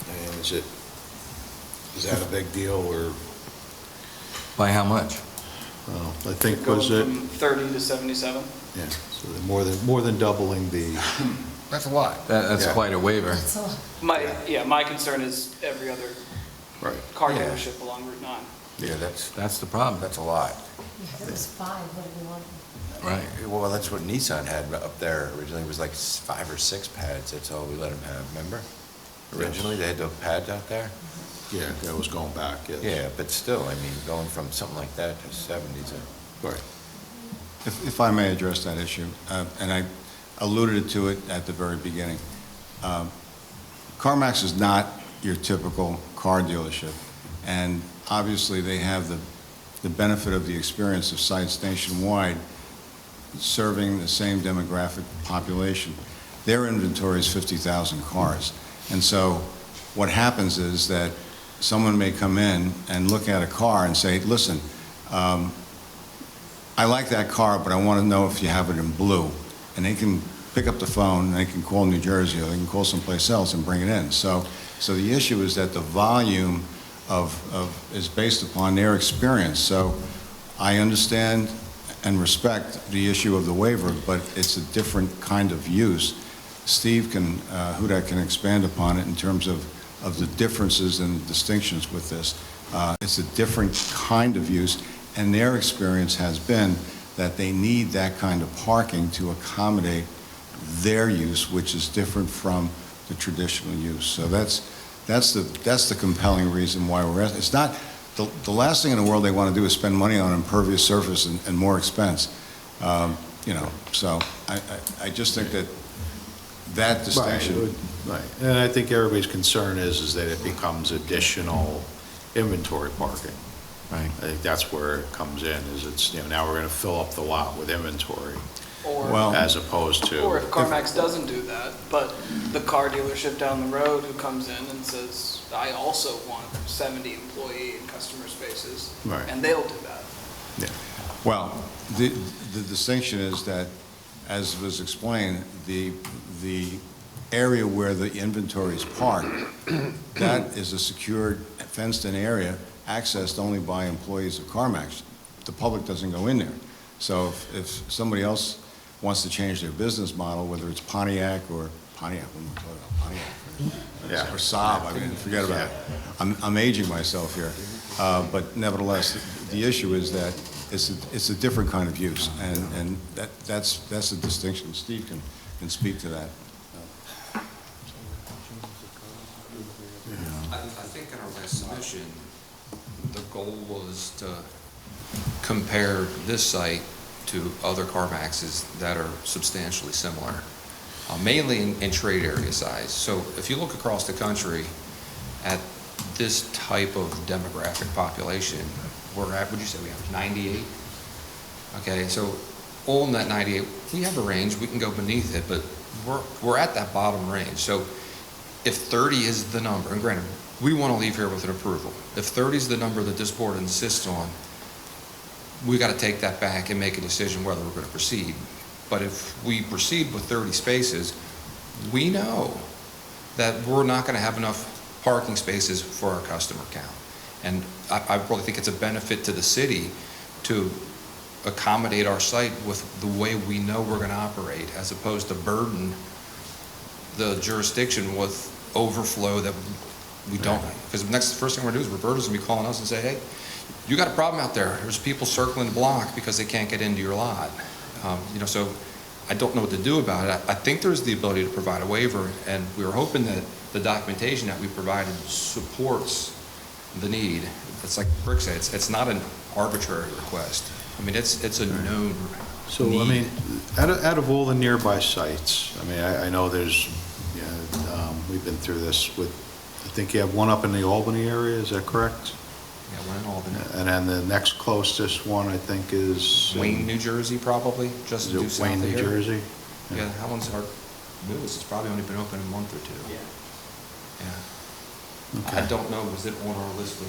And is that a big deal, or, By how much? well, I think, Going was it? from 30 to 77? Yeah, so they're more than doubling the, That's a lot. That's Yeah. quite a waiver. So, My concern is every other right. car Yeah. dealership along Route 9. Yeah, That's the problem. that's a lot. yeah, it was 5, what do we want? Right. Well, that's what Nissan had up there originally, it was like 5 or 6 pads, that's all we let them have, remember? Originally, they had the pads out there? Yeah, that was going back, yes. Yeah, but still, I mean, going from something like that to 70's a. Right. If I may address that issue, and I alluded to it at the very beginning. CarMax is not your typical car dealership, and obviously they have the benefit of the experience of sites nationwide serving the same demographic population. Their inventory is 50,000 cars, and so what happens is that someone may come in and look at a car and say, listen, I like that car, but I want to know if you have it in blue. And they can pick up the phone, and they can call New Jersey, or they can call someplace else and bring it in. So the issue is that the volume is based upon their experience. So I understand and respect the issue of the waiver, but it's a different kind of use. Steve Hudak can expand upon it in terms of the differences and distinctions with this. It's a different kind of use, and their experience has been that they need that kind of parking to accommodate their use, which is different from the traditional use. So that's the compelling reason why we're asking. It's not, the last thing in the world they want to do is spend money on impervious surface and more expense. So I just think that that distinction. Right, and I think everybody's concern is that it becomes additional inventory parking. Right. I think that's where it comes in, is it's, now we're gonna fill up the lot with inventory, Or, as opposed to. or if CarMax doesn't do that, but the car dealership down the road who comes in and says, I also want 70 employee and customer spaces, Right. and they'll do that. Yeah. Well, the distinction is that, as was explained, the area where the inventory is parked, that is a secured, fenced-in area accessed only by employees of CarMax. The public doesn't go in there. So if somebody else wants to change their business model, whether it's Pontiac, what am I talking about, Pontiac? Or Saab, I mean, forget about it. I'm aging myself here. But nevertheless, the issue is that it's a different kind of use, and that's the distinction. Steve can speak to that. I think in our last submission, the goal was to compare this site to other CarMaxes that are substantially similar, mainly in trade area size. So if you look across the country at this type of demographic population, we're at, would you say we have 98? Okay, so on that 98, we have a range, we can go beneath it, but we're at that bottom range. So if 30 is the number, and granted, we want to leave here with an approval. If 30 is the number that this board insists on, we got to take that back and make a decision whether we're going to proceed. But if we proceed with 30 spaces, we know that we're not going to have enough parking spaces for our customer count. And I really think it's a benefit to the city to accommodate our site with the way we know we're going to operate, as opposed to burden the jurisdiction with overflow that we don't. Because the first thing we're going to do is Roberta's going to be calling us and say, hey, you got a problem out there. There's people circling the block because they can't get into your lot. So I don't know what to do about it. I think there's the ability to provide a waiver, and we were hoping that the documentation that we provided supports the need. It's like Rick said, it's not an arbitrary request. I mean, it's a known So, need. I mean, out of all the nearby sites, I mean, I know there's, we've been through this with, I think you have one up in the Albany area, is that correct? Yeah, one in Albany. And then the next closest one, I think, is... Wayne, New Jersey, probably, just due Is it south Wayne, of New here. Jersey? Yeah, that one's our newest. It's probably only been open a month or two. Yeah. Yeah. Okay. I don't know, was it on our list of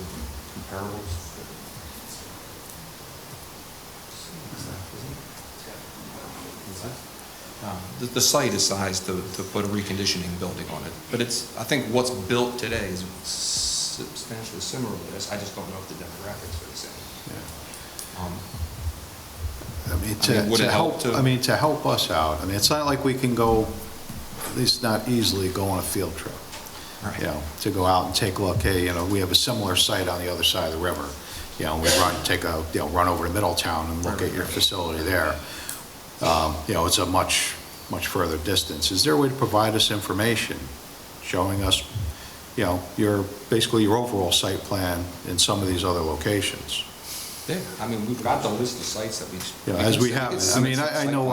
comparables? The site is sized to put a reconditioning building on it, but I think what's built today is substantially similar to this. I just don't know if the demographics are the same. Would it help to? I mean, to help us out, I mean, it's not like we can go, at least not easily, go on a field trip. Right. To go out and take a look, hey, we have a similar site on the other side of the river. We run over to Middletown and look at your facility there. It's a much further distance. Is there a way to provide us information showing us, basically your overall site plan in some of these other locations? Yeah, I mean, we've got the list of sites that we. As we have, I mean, I know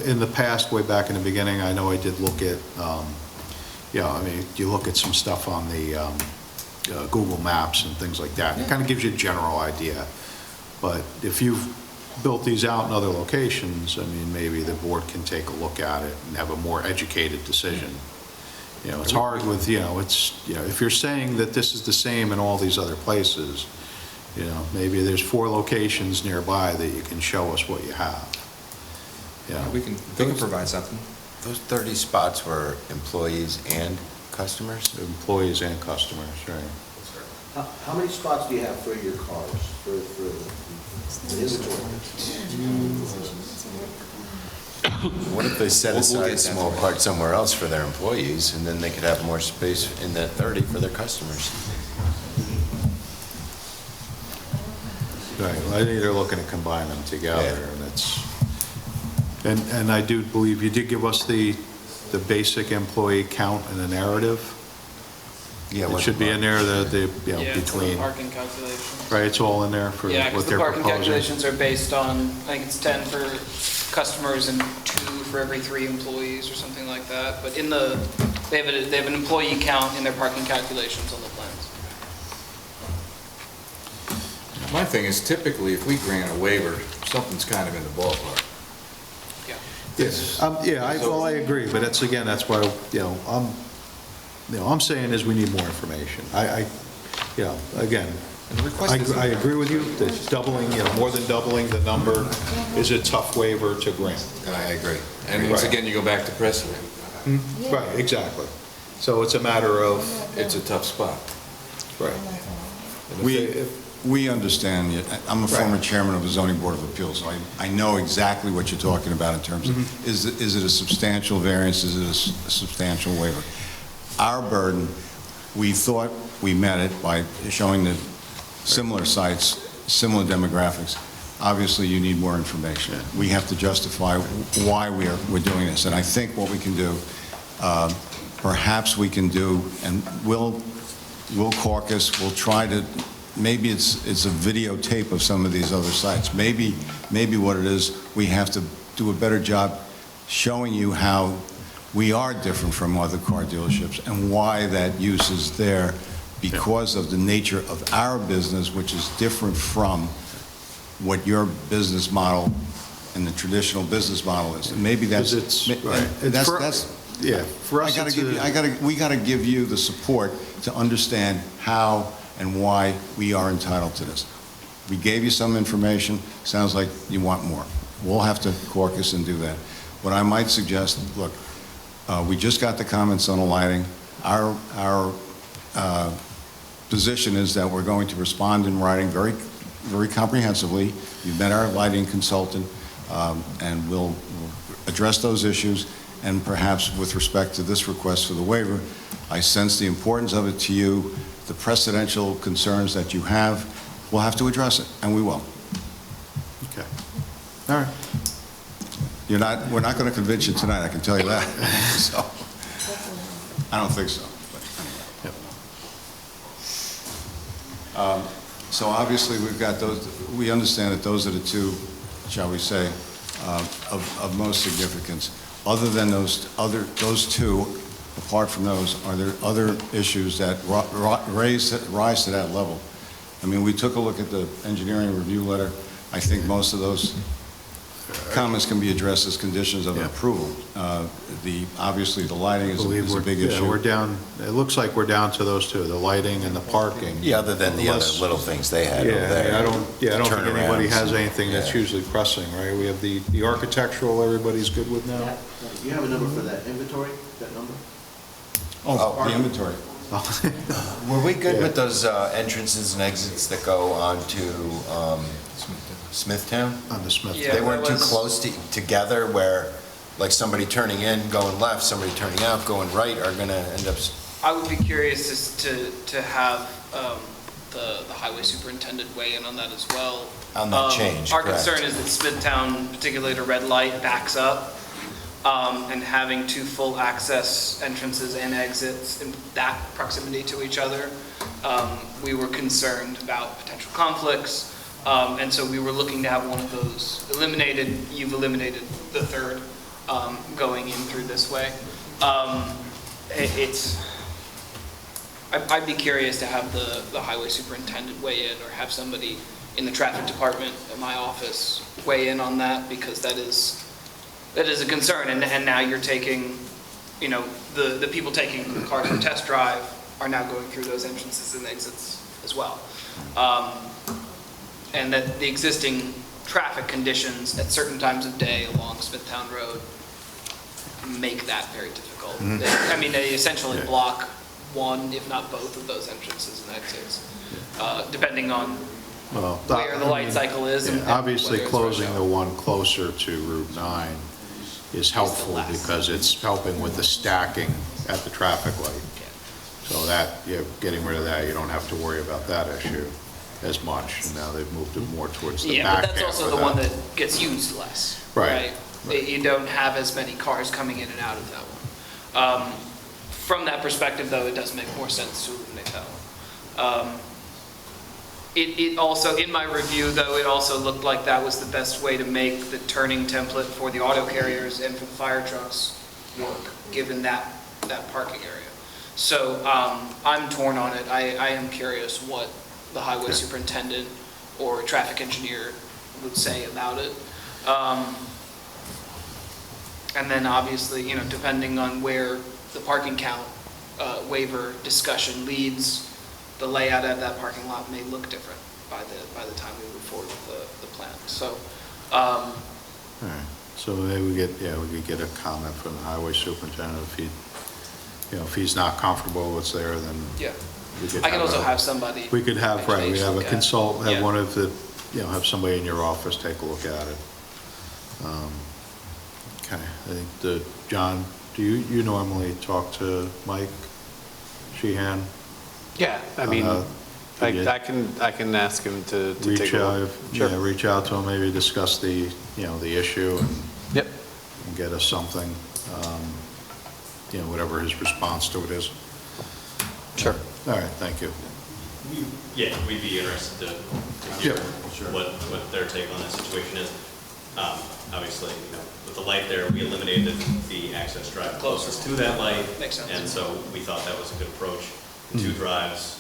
in the past, way back in the beginning, I know I did look at, I mean, you look at some stuff on the Google Maps and things like that. It kind of gives you a general idea. But if you've built these out in other locations, I mean, maybe the board can take a look at it and have a more educated decision. It's hard with, if you're saying that this is the same in all these other places, maybe there's 4 locations nearby that you can show us what you have. We can provide something. Those 30 spots were employees and customers? Employees and customers, right. How many spots do you have for your cars, for the inventory? What if they set We'll get aside a that small for you. part somewhere else for their employees, and then they could have more space in that 30 for their customers? Right, well, I think they're looking to combine them together, Yeah. and I do believe you did give us the basic employee count in the narrative. Yeah, It should be in there, It's the between, parking calculations. right, it's all in there for Yeah, because what the they're parking proposing. calculations are based on, I think it's 10 for customers and 2 for every 3 employees or something like that. But they have an employee count in their parking calculations on the plans. My thing is typically, if we grant a waiver, something's kind of in the ballpark. Yeah. Yes, well, I agree, but that's, again, that's why, I'm saying is we need more information. Again, And the request is- I agree with you, that doubling, more than doubling the number is a tough waiver to grant. I agree. And once Right. again, you go back to precedent. Right, exactly. So it's a matter of, It's a tough spot. right. We understand, I'm a former Right. chairman of the zoning board of appeals, so I know exactly what you're talking about in terms of, is it a substantial variance, is it a substantial waiver? Our burden, we thought we met it by showing the similar sites, similar demographics. Obviously, you need more information. We have to justify why we're doing this, and I think what we can do, perhaps we can do, and we'll caucus, we'll try to, maybe it's a videotape of some of these other sites. Maybe what it is, we have to do a better job showing you how we are different from other car dealerships and why that use is there because of the nature of our business, which is different from what your business model and the traditional business model is. And maybe that's, Because it's- right. Yeah, for us, we got to give you the support to understand how and why we are entitled to this. We gave you some information, sounds like you want more. We'll have to caucus and do that. What I might suggest, look, we just got the comments on the lighting. Our position is that we're going to respond in writing very, very comprehensively. You've met our lighting consultant, and we'll address those issues. And perhaps with respect to this request for the waiver, I sense the importance of it to you, the precedential concerns that you have. We'll have to address it, and we will. Okay. All right. We're not going to convince you tonight, I can tell you that. So, I don't think so. But, so obviously, we've got those, we understand that those are the 2, shall we say, of most significance. Other than those 2, apart from those, are there other issues that rise to that level? I mean, we took a look at the engineering review letter. I think most of those comments can be addressed as conditions of approval. Obviously, the lighting is a big issue. We're down, it looks like we're down to those 2, the lighting and the parking. Yeah, other than the other little things they had over there. I don't think anybody Turnarounds. has anything that's usually pressing, right? We have the architectural, everybody's good with now? You have a number for that inventory, that number? Oh, the inventory. Were we good with those entrances and exits that go onto Smithtown? On the Smith. Yeah, They weren't that too was- close together where, like, somebody turning in, going left, somebody turning out, going right are going to end up... I would be curious to have the highway superintendent weigh in on that as well. On that change, Our correct. concern is that Smithtown, particularly the red light, backs up, and having 2 full access entrances and exits in that proximity to each other, we were concerned about potential conflicts, and so we were looking to have one of those eliminated. You've eliminated the 3rd going in through this way. I'd be curious to have the highway superintendent weigh in, or have somebody in the traffic department at my office weigh in on that, because that is a concern. And now you're taking, the people taking the cars for test drive are now going through those entrances and exits as well. And that the existing traffic conditions at certain times of day along Smithtown Road make that very difficult. I mean, they essentially block one, if not both, of those entrances and exits, depending on where the light cycle is. And Obviously, whether it's closing rush the hour. one closer to Route 9 is helpful because it's helping with the stacking at the traffic light. So that, getting rid of that, you don't have to worry about that issue as much. And now they've moved it more towards the Yeah, back but that's half also of the that. one that gets used less, Right. right? You don't have as many cars coming in and out of that one. From that perspective, though, it does make more sense to eliminate that one. It also, in my review, though, it also looked like that was the best way to make the turning template for the auto carriers and for the fire trucks work, given that parking area. So I'm torn on it. I am curious what the highway superintendent or traffic engineer would say about it. And then obviously, you know, depending on where the parking count waiver discussion leads, the layout of that parking lot may look different by the time we move forward with the plan. So, All right, so maybe we could get a comment from the highway superintendent if he, you know, if he's not comfortable with what's there, then. yeah. we could I can also have somebody. We could have, right, we have a look at it. consultant, have Yeah. one of the, you know, have somebody in your office take a look at it. Okay, I think John, do you normally talk to Mike Sheehan? Yeah, I mean, Could you I can ask him to take Reach a out, look. Sure. yeah, reach out to him, maybe discuss the, you know, the issue and Yep. and get us something, you know, whatever his response to it is. Sure. All right, thank you. Yeah, we'd be interested to hear what their take on that situation is. Obviously, you know, with the light there, we eliminated the access drive closest to that light. Makes sense. And so we thought that was a good approach. The two drives,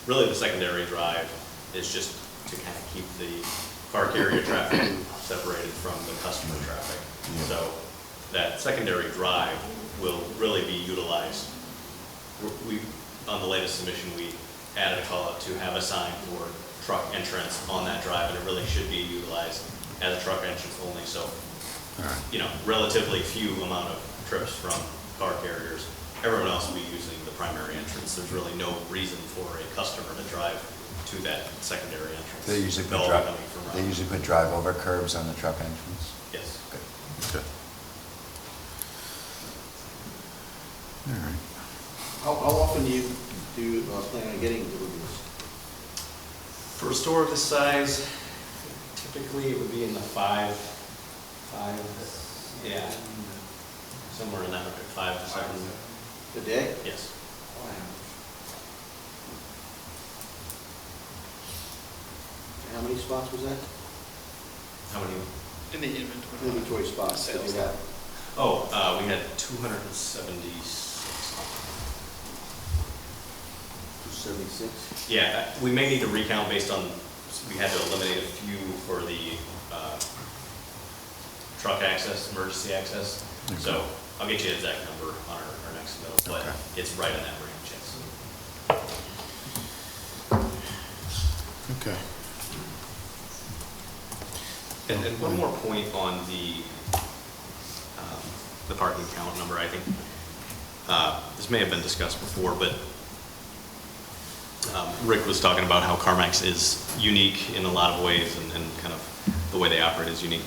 really the secondary drive is just to kind of keep the car carrier traffic separated from the customer traffic. So that secondary drive will really be utilized. On the latest submission, we added a call out to have a sign for truck entrance on that drive, and it really should be utilized as a truck entrance only. So, you know, relatively few amount of trips from car carriers. Everyone else will be using the primary entrance. There's really no reason for a customer to drive to that secondary entrance. They usually They'll all be coming from they around. usually put drive-over curbs on the truck entrance? Yes. Okay. All right. How often do you plan on getting deliveries? For a store of this size, typically it would be in the five, yeah, somewhere in that, 5 to 7. A day? Yes. How many spots was that? How many? In the inventory. Inventory spots that you have. Oh, we had 276. 276? Yeah, we may need to recount based on, we had to eliminate a few for the truck access, emergency access. Okay. So I'll get you the exact number on our next bill, but Okay. it's right in that range, yes. Okay. And one more point on the parking count number. I think this may have been discussed before, but Rick was talking about how CarMax is unique in a lot of ways, and kind of the way they operate is unique.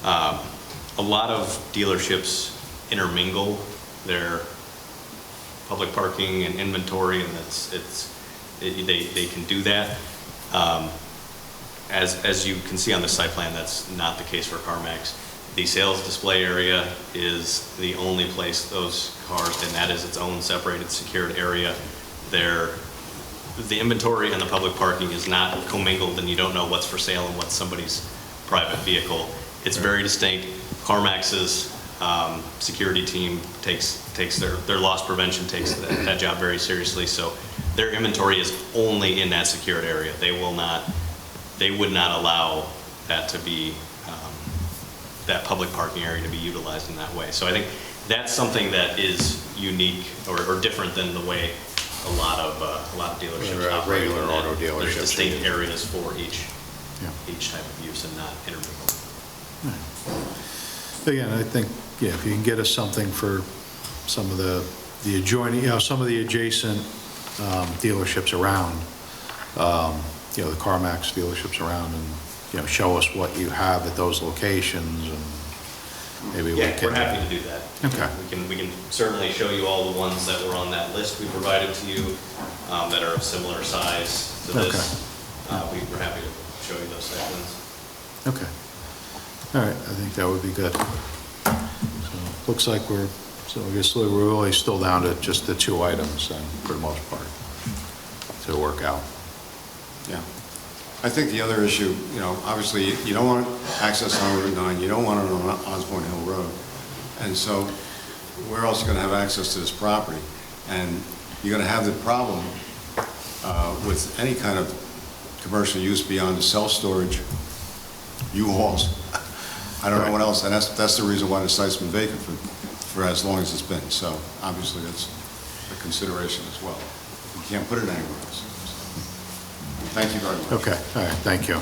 A lot of dealerships intermingle their public parking and inventory, and they can do that. As you can see on the site plan, that's not the case for CarMax. The sales display area is the only place those cars, and that is its own separated, secured area. The inventory and the public parking is not commingled, and you don't know what's for sale and what's somebody's private vehicle. It's very distinct. CarMax's security team takes their loss prevention takes that job very seriously. So their inventory is only in that secured area. They would not allow that to be that public parking area to be utilized in that way. So I think that's something that is unique or different than the way a lot of dealerships operate. Regular in that auto There's dealerships. distinct areas for each Yeah. type of use and not intermingled. Again, I think, yeah, if you can get us something for some of the adjoining, you know, some of the adjacent dealerships around, you know, the CarMax dealerships around, and, you know, show us what you have at those locations, and maybe we Yeah, can. we're happy to do that. Okay. We can certainly show you all the ones that were on that list we provided to you that are of similar size to this. We're happy to show you those sections. Okay. All right, I think that would be good. So, looks like I guess we're really still down to just the two items then, for the most part, to work out. Yeah. I think the other issue, obviously, you don't want access on Route 9, you don't want it on Osborne Hill Road. And so where else are you going to have access to this property? And you're going to have the problem with any kind of commercial use beyond the self-storage U-Hauls. I don't know what else, and that's the reason why the site's been vacant for as long as it's been. So obviously that's a consideration as well. You can't put it anywhere else. Thank you very much. Okay, all right, thank you.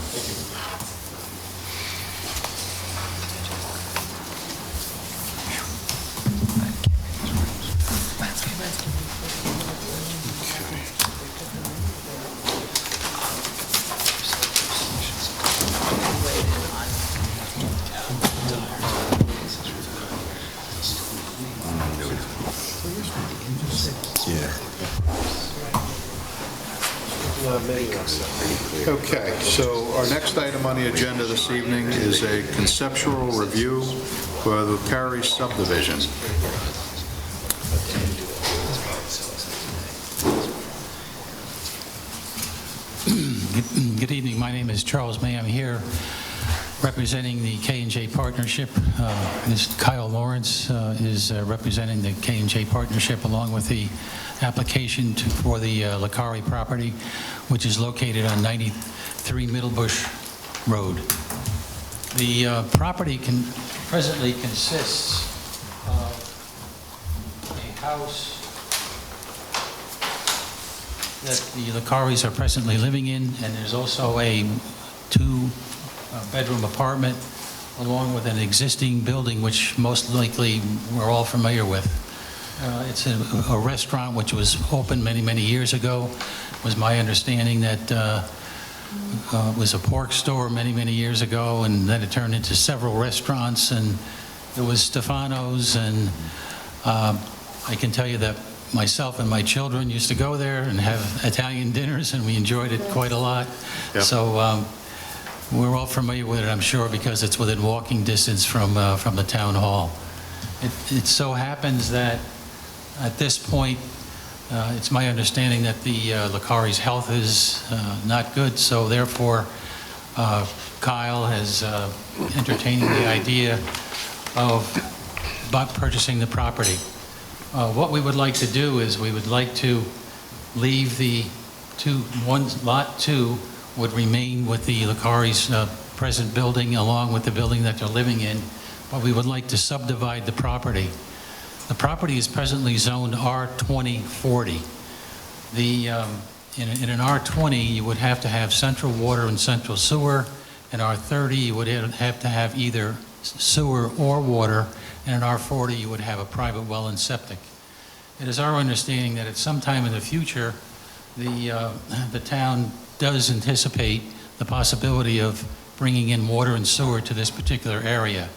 Okay, so our next item on the agenda this evening is a conceptual review for the Cary subdivision. Good evening. My name is Charles May. I'm here representing the K&J Partnership. Kyle Lawrence is representing the K&J Partnership along with the application for the Licari property, which is located on 93 Middlebush Road. The property presently consists of a house that the Licaris are presently living in, and there's also a two-bedroom apartment along with an existing building which most likely we're all familiar with. It's a restaurant which was opened many, many years ago. It was my understanding that it was a pork store many, many years ago, and then it turned into several restaurants, and there was Stefano's, and I can tell you that myself and my children used to go there and have Italian dinners, and we enjoyed it quite a lot. Yep. So we're all familiar with it, I'm sure, because it's within walking distance from the town hall. It so happens that at this point, it's my understanding that the Licari's health is not good, so therefore Kyle has entertaining the idea of purchasing the property. What we would like to do is we would like to leave lot 2 would remain with the Licari's present building along with the building that they're living in, but we would like to subdivide the property. The property is presently zoned R2040. In an R20, you would have to have central water and central sewer. In R30, you would have to have either sewer or water. And in R40, you would have a private well and septic. It is our understanding that at some time in the future, the town does anticipate the possibility of bringing in water and sewer to this particular area.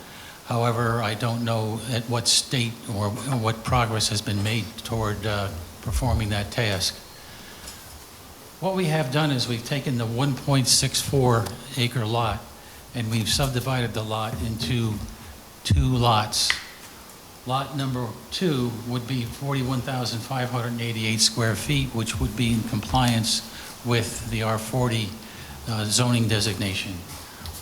However, I don't know at what state or what progress has been made toward performing that task. What we have done is we've taken the 1.64 acre lot and we've subdivided the lot into 2 lots. Lot number 2 would be 41,588 square feet, which would be in compliance with the R40 zoning designation.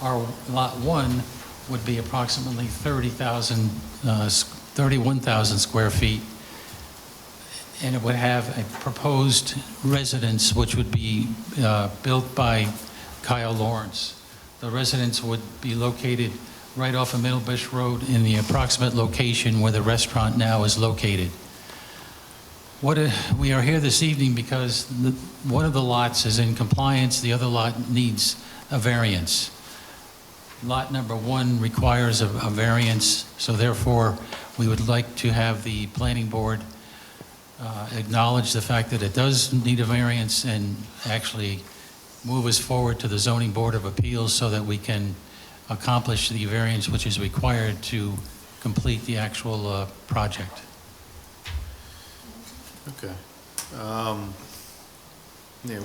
Our lot 1 would be approximately 31,000 square feet, and it would have a proposed residence which would be built by Kyle Lawrence. The residence would be located right off of Middlebush Road in the approximate location where the restaurant now is located. We are here this evening because one of the lots is in compliance, the other lot needs a variance. Lot number 1 requires a variance, so therefore we would like to have the planning board acknowledge the fact that it does need a variance and actually move us forward to the Zoning Board of Appeals so that we can accomplish the variance which is required to complete the actual project. Okay. Yeah,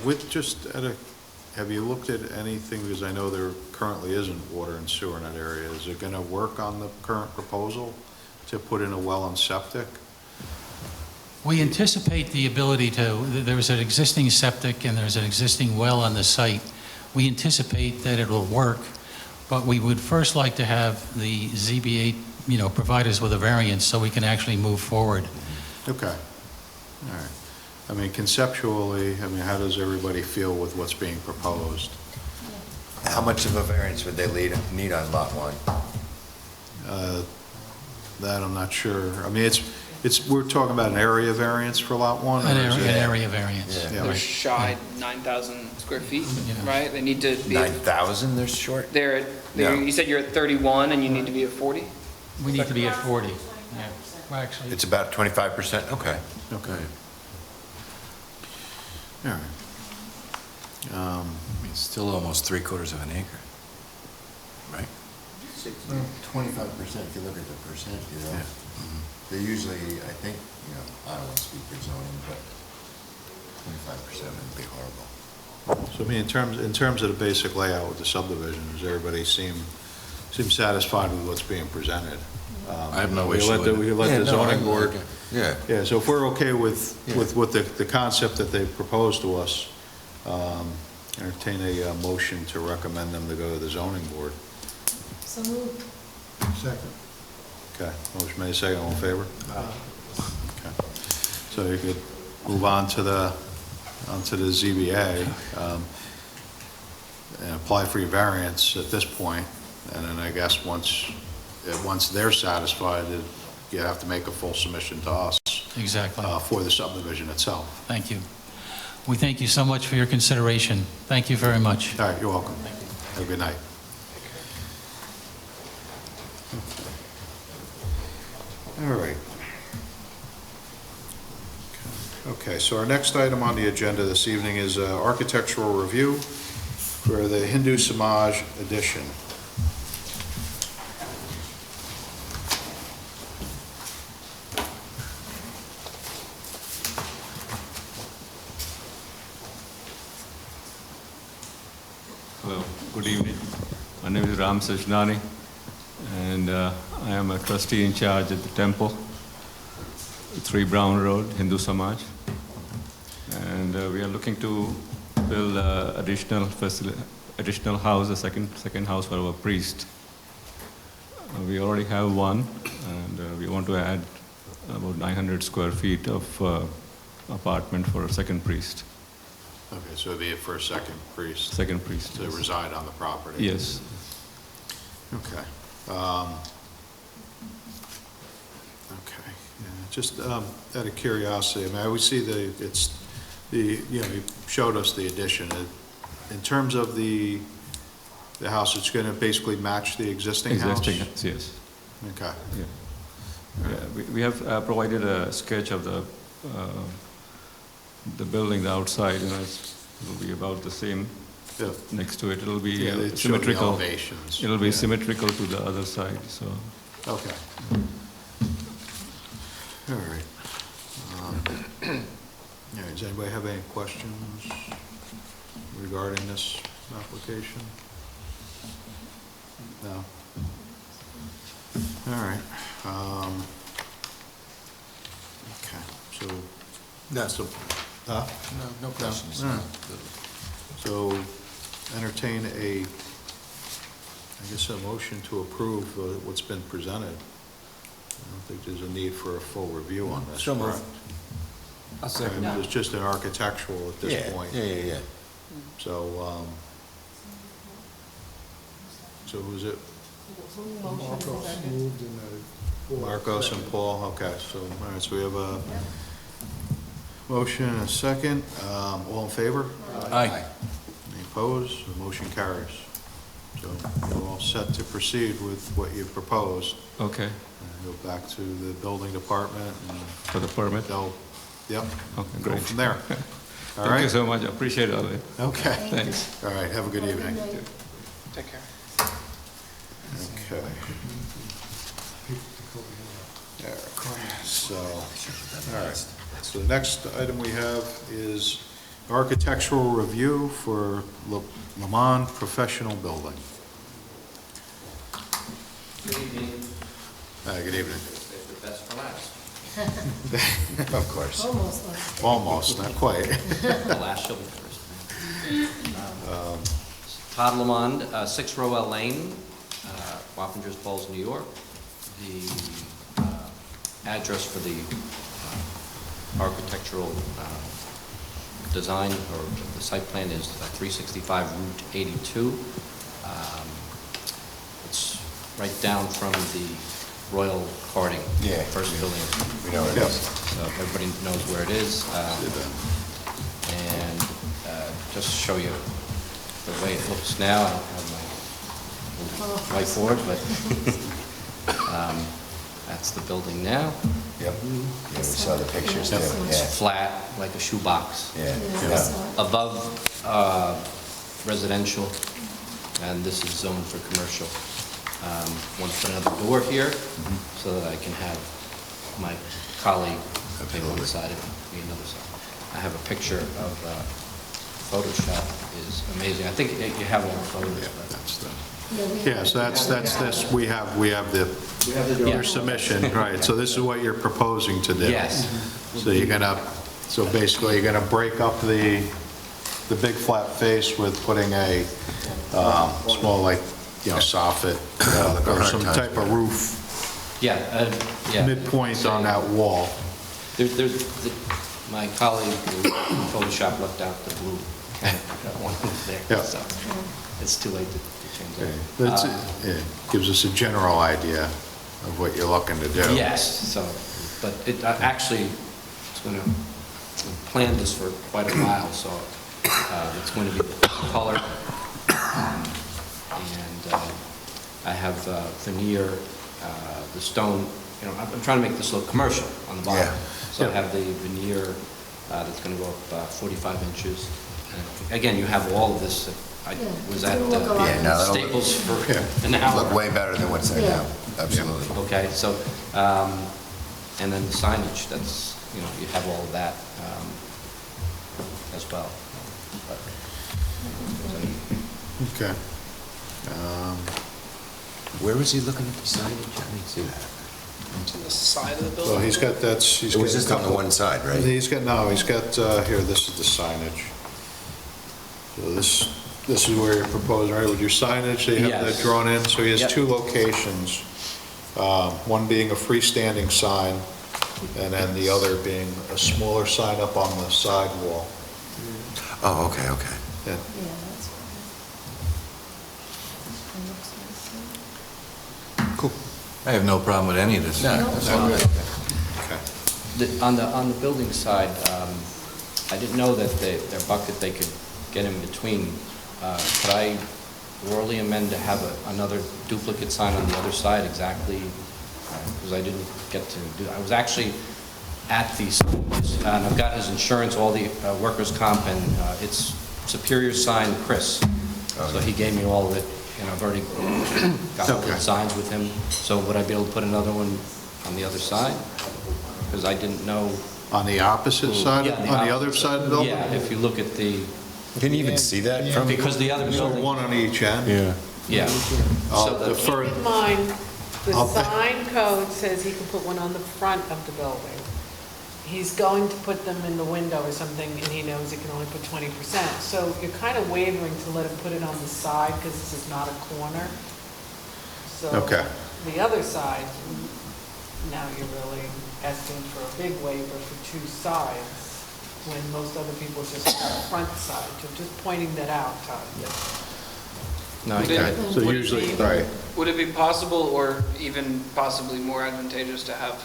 have you looked at anything, because I know there currently isn't water and sewer in that area. Is it going to work on the current proposal to put in a well and septic? We anticipate the ability to, there's an existing septic and there's an existing well on the site. We anticipate that it will work, but we would first like to have the ZBA, provide us with a variance so we can actually move forward. Okay. All right. I mean, conceptually, how does everybody feel with what's being proposed? How much of a variance would they need on lot one? That I'm not sure. I mean, we're talking about an area variance for lot one? An or is area variance. Yeah. They're shy 9,000 square feet, right? They need to be, 9,000 they're short? No. you said you're at 31 and you need to be at 40? We need to be at 40. Yeah. Well, actually, It's about 25%? Okay. Okay. All right. It's still almost 3/4 of an acre, right? 25%, if you look at the percent, they're usually, I think, I don't want to speak for zoning, but 25% would be horrible. So I mean, in terms of the basic layout with the subdivision, does everybody seem satisfied with what's being presented? I have no We issue let with it. we let the zoning board. Yeah. Yeah, so if we're okay with what the concept that they proposed to us, entertain a motion to recommend them to go to the zoning board. So moved. Second. Okay, motion made, second, all in favor? Okay. So you could move on to the ZBA, and apply for your variance at this point, and then I guess once they're satisfied, you have to make a full submission to us. exactly. For the subdivision itself. Thank you. We thank you so much for your consideration. Thank you very much. All right, you're welcome. Have a good night. All right. Okay, so our next item on the agenda this evening is architectural review for the Hindu Samaj addition. Hello, good evening. My name is Ram Sajnani, and I am a trustee in charge at the temple, 3 Brown Road, Hindu Samaj. And we are looking to build additional house, a second house for our priest. We already have one, and we want to add about 900 square feet of apartment for a second priest. Okay, so it'd be for a second priest. Second priest. To reside on the property. Yes. Okay. Okay, yeah, just out of curiosity, I mean, I always see you showed us the addition. In terms of the house, it's going to basically match the existing house? Existing, yes. Okay. Yeah. Yeah, we have provided a sketch of the building, the outside, it'll be about the same. Yeah. Next to it, it'll be Yeah, they showed the symmetrical. elevations. It'll be Yeah. symmetrical to the other side, so. Okay. All right. Yeah, does anybody have any questions regarding this application? No? All right. Okay, so. No. Huh? No questions. No. So entertain a motion to approve what's been presented. I don't think there's a need for a full review on this, So moved. correct? I'll second that. It's just an architectural at this Yeah, point. yeah. So, so who's it? Marcos and Paul, okay, so, all right, so we have a motion and a second. All in favor? Aye. Any opposed? The motion carries. So you're all set to proceed with what you've proposed. Okay. Go back to the building department and For the permit? they'll, yep, Okay, go great. from there. All Thank you right? so much, I appreciate all of it. Okay. Thanks. All right, have a good evening. Take care. Okay. So, all right. So the next item we have is architectural review for Lamont Professional Building. Good evening. Good evening. The best for last. Of course. Almost. Almost, not quite. The last shall be first. Todd Lamond, 6 Rowell Lane, Wappingers Falls, New York. The address for the architectural design or the site plan is 365 Route 82. It's right down from the Royal Karting, Yeah. first building. We know where it is. So everybody knows where it is. And just to show you the way it looks now, I don't have my whiteboard, but that's the building now. Yep. Yeah, we saw the pictures too, It's yeah. flat, like a shoebox. Yeah. Above residential, and this is zoned for commercial. Want to put another door here so that I can have my colleague pay one side and me another side. I have a picture of Photoshop is amazing. I think you have all the photos. Yeah, so that's this, we have the, your submission, right, so this is what you're proposing to do. Yes. So you're gonna, so basically, you're gonna break up the big flat face with putting a small, like, soffit, or some type of roof Yeah, midpoint on that wall. My colleague in Photoshop left out the blue canopy, that one was there, Yeah. so it's too late to change that. That's, it gives us a general idea of what you're looking to do. Yes, so, but it, actually, it's going to, we planned this for quite a while, so it's going to be color. And I have veneer, the stone, I'm trying to make this look commercial on the bottom. Yeah. So I have the veneer that's going to go up 45 inches. And again, you have all of this. I was at Staples for an hour. Look way better than what's there now, absolutely. Okay, so, and then the signage, that's, you have all of that as well. Okay. Where was he looking at the signage? I didn't see that. To the side of the building? Well, he's got, It was just on the one side, right? He's got, here, this is the signage. So this is where you're proposing, right, with your signage, so you have that Yes. drawn in, so he has Yep. 2 locations, one being a freestanding sign, and then the other being a smaller sign up on the side wall. Oh, okay, okay. Yeah. Cool. I have no problem with any of this. No, that's all good. On the building side, I didn't know that their bucket, they could get in between. Could I orally amend to have another duplicate sign on the other side exactly? Because I didn't get to do, I was actually at the, and I've got his insurance, all the workers' comp, and it's Superior sign Chris. So he gave me all of it, and I've already got all the signs with him. So would I be able to put another one on the other side? Because I didn't know. On the opposite side, Yeah, on the other side of the building? Yeah, if you look at the, Can you even see that from? because the other So building. one on each end? Yeah. So The the, fir- Keep in mind, the I'll bet- sign code says he can put one on the front of the building. He's going to put them in the window or something, and he knows he can only put 20%. So you're kind of wavering to let him put it on the side, because this is not a corner. So Okay. the other side, now you're really asking for a big waiver for 2 sides, when most other people just have the front side. So just pointing that out, Todd. no, I Would get it- it. So would it usually, be- right. Would it be possible, or even possibly more advantageous, to have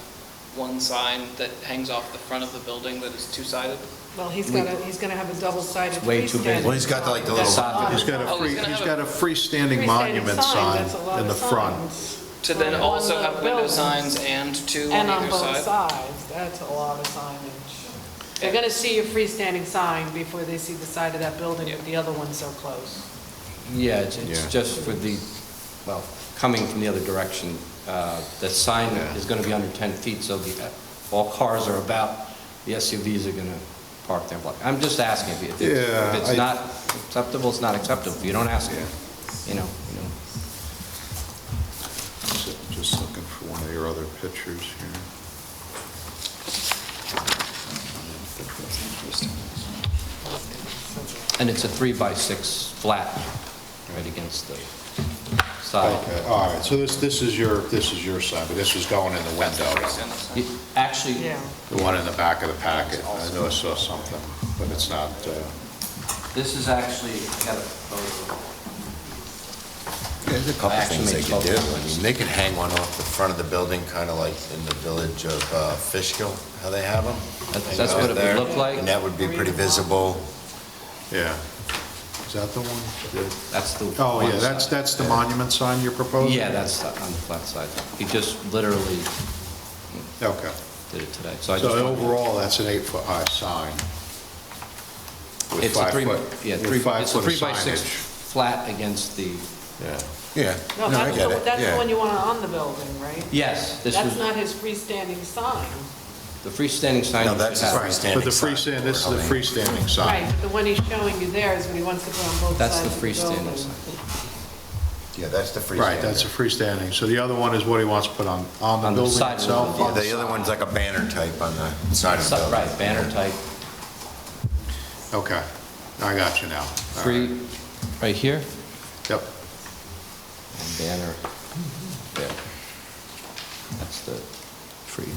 one sign that hangs off the front of the building that is 2-sided? Well, he's gonna have a double-sided Way too big. freestanding Well, he's got like the little- sign. He's got Oh, he's gonna he's have got a freestanding monument sign That's a lot in the of front. signs. To then On also the have window buildings. signs and 2 And on on either both side? sides, that's a lot of signage. They're gonna see your freestanding sign before they see the side of that building, but the other one's so close. Yeah, it's Yeah. just for the, well, coming from the other direction, the sign is going to be under 10 feet, so all cars are about, the SUVs are going to park there. I'm just asking, if it's not acceptable, it's not acceptable. If you don't ask, you know. Just looking for one of your other pictures here. And it's a 3x6 flat. right against the side. Okay, all right, so this is your sign, but this was going in the window, Actually, Yeah. the one in the back of the packet. I know I saw something, but it's not, this is actually, I got a photo. There's a couple I actually things they made could do. photos. I mean, they could hang one off the front of the building, kind of like in the village of Fishkill, how they have them. That's what it would look like. And that would be pretty visible. yeah. Is that the one? That's the. Oh, yeah, one that's side. the monument sign you're proposing? Yeah, that's on the flat side. He just literally Okay. did it today. So I just. So overall, that's an 8-foot high sign. With It's a 5 three, foot- yeah, with three, 5 it's a foot of 3x6 signage. flat against the, Yeah. Yeah. No, No, I that's get the, it. that's the Yeah. one you want on the building, right? yes, this That's was, not his freestanding sign. the freestanding sign. No, you that's should have. his freestanding But the sign. freestanding, this is the freestanding sign. Right, but the one he's showing you there is what he wants to put on both That's sides the of the building. freestanding sign. Yeah, that's the freestanding. Right, that's a freestanding. So the other one is what he wants to put on the On the building side of the itself? building. Yeah, the other one's like a banner type on the side of the building. Right, banner type, Okay, I got you now. All three, right. right here, Yep. and banner there. That's the tree.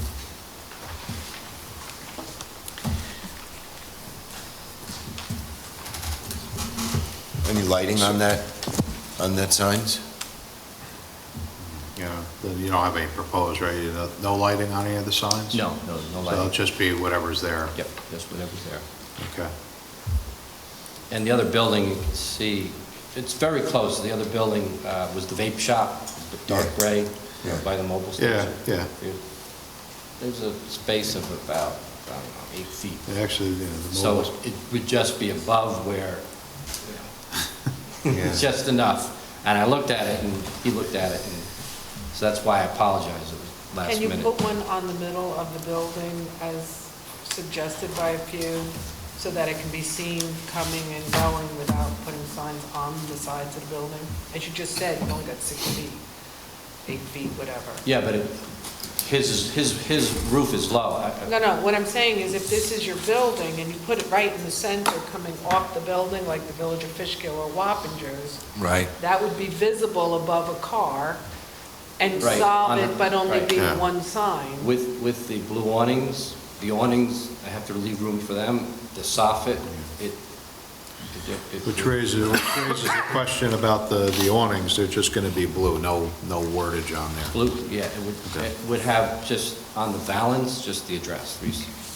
Any lighting on that signs? Yeah, you don't have any proposed, right? No lighting on any of the signs? No So it'll lighting. just be whatever's there? Yep, just whatever's there. Okay. And the other building, you can see, it's very close. The other building was the vape shop, the dark Yeah. gray, Yeah. by the mobile Yeah, station. yeah. There's a space of about, I don't know, 8 feet. Actually, the So mobile, it would just be above where, Yeah. it's just enough. And I looked at it, and he looked at it, and so that's why I apologize, it was last Can you minute. put one on the middle of the building as suggested by a few, so that it can be seen coming and going without putting signs on the sides of the building? As you just said, you only got 6 feet, 8 feet, whatever. Yeah, but his roof is low. No, what I'm saying is if this is your building and you put it right in the center coming off the building, like the Village of Fishkill or Wappingers, Right. that would be visible above a car and Right, solve on the- it, but only right. be Yeah. one sign. With the blue awnings, I have to leave room for them, the soffit, it. which raises the question about the awnings. They're just going to be blue, no wordage on there. Blue, yeah, it would have just on the valance, just the address,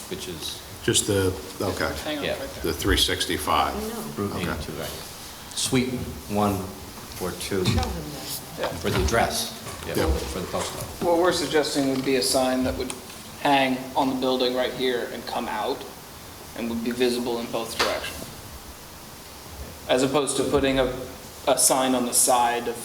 which is Just okay, Hang on, Yeah. right there. the 365. Route Okay. 82, right. Suite 142 Show him that. for the address, yeah, Yeah. for the post office. What we're suggesting would be a sign that would hang on the building right here and come out and would be visible in both directions. As opposed to putting a sign on the side of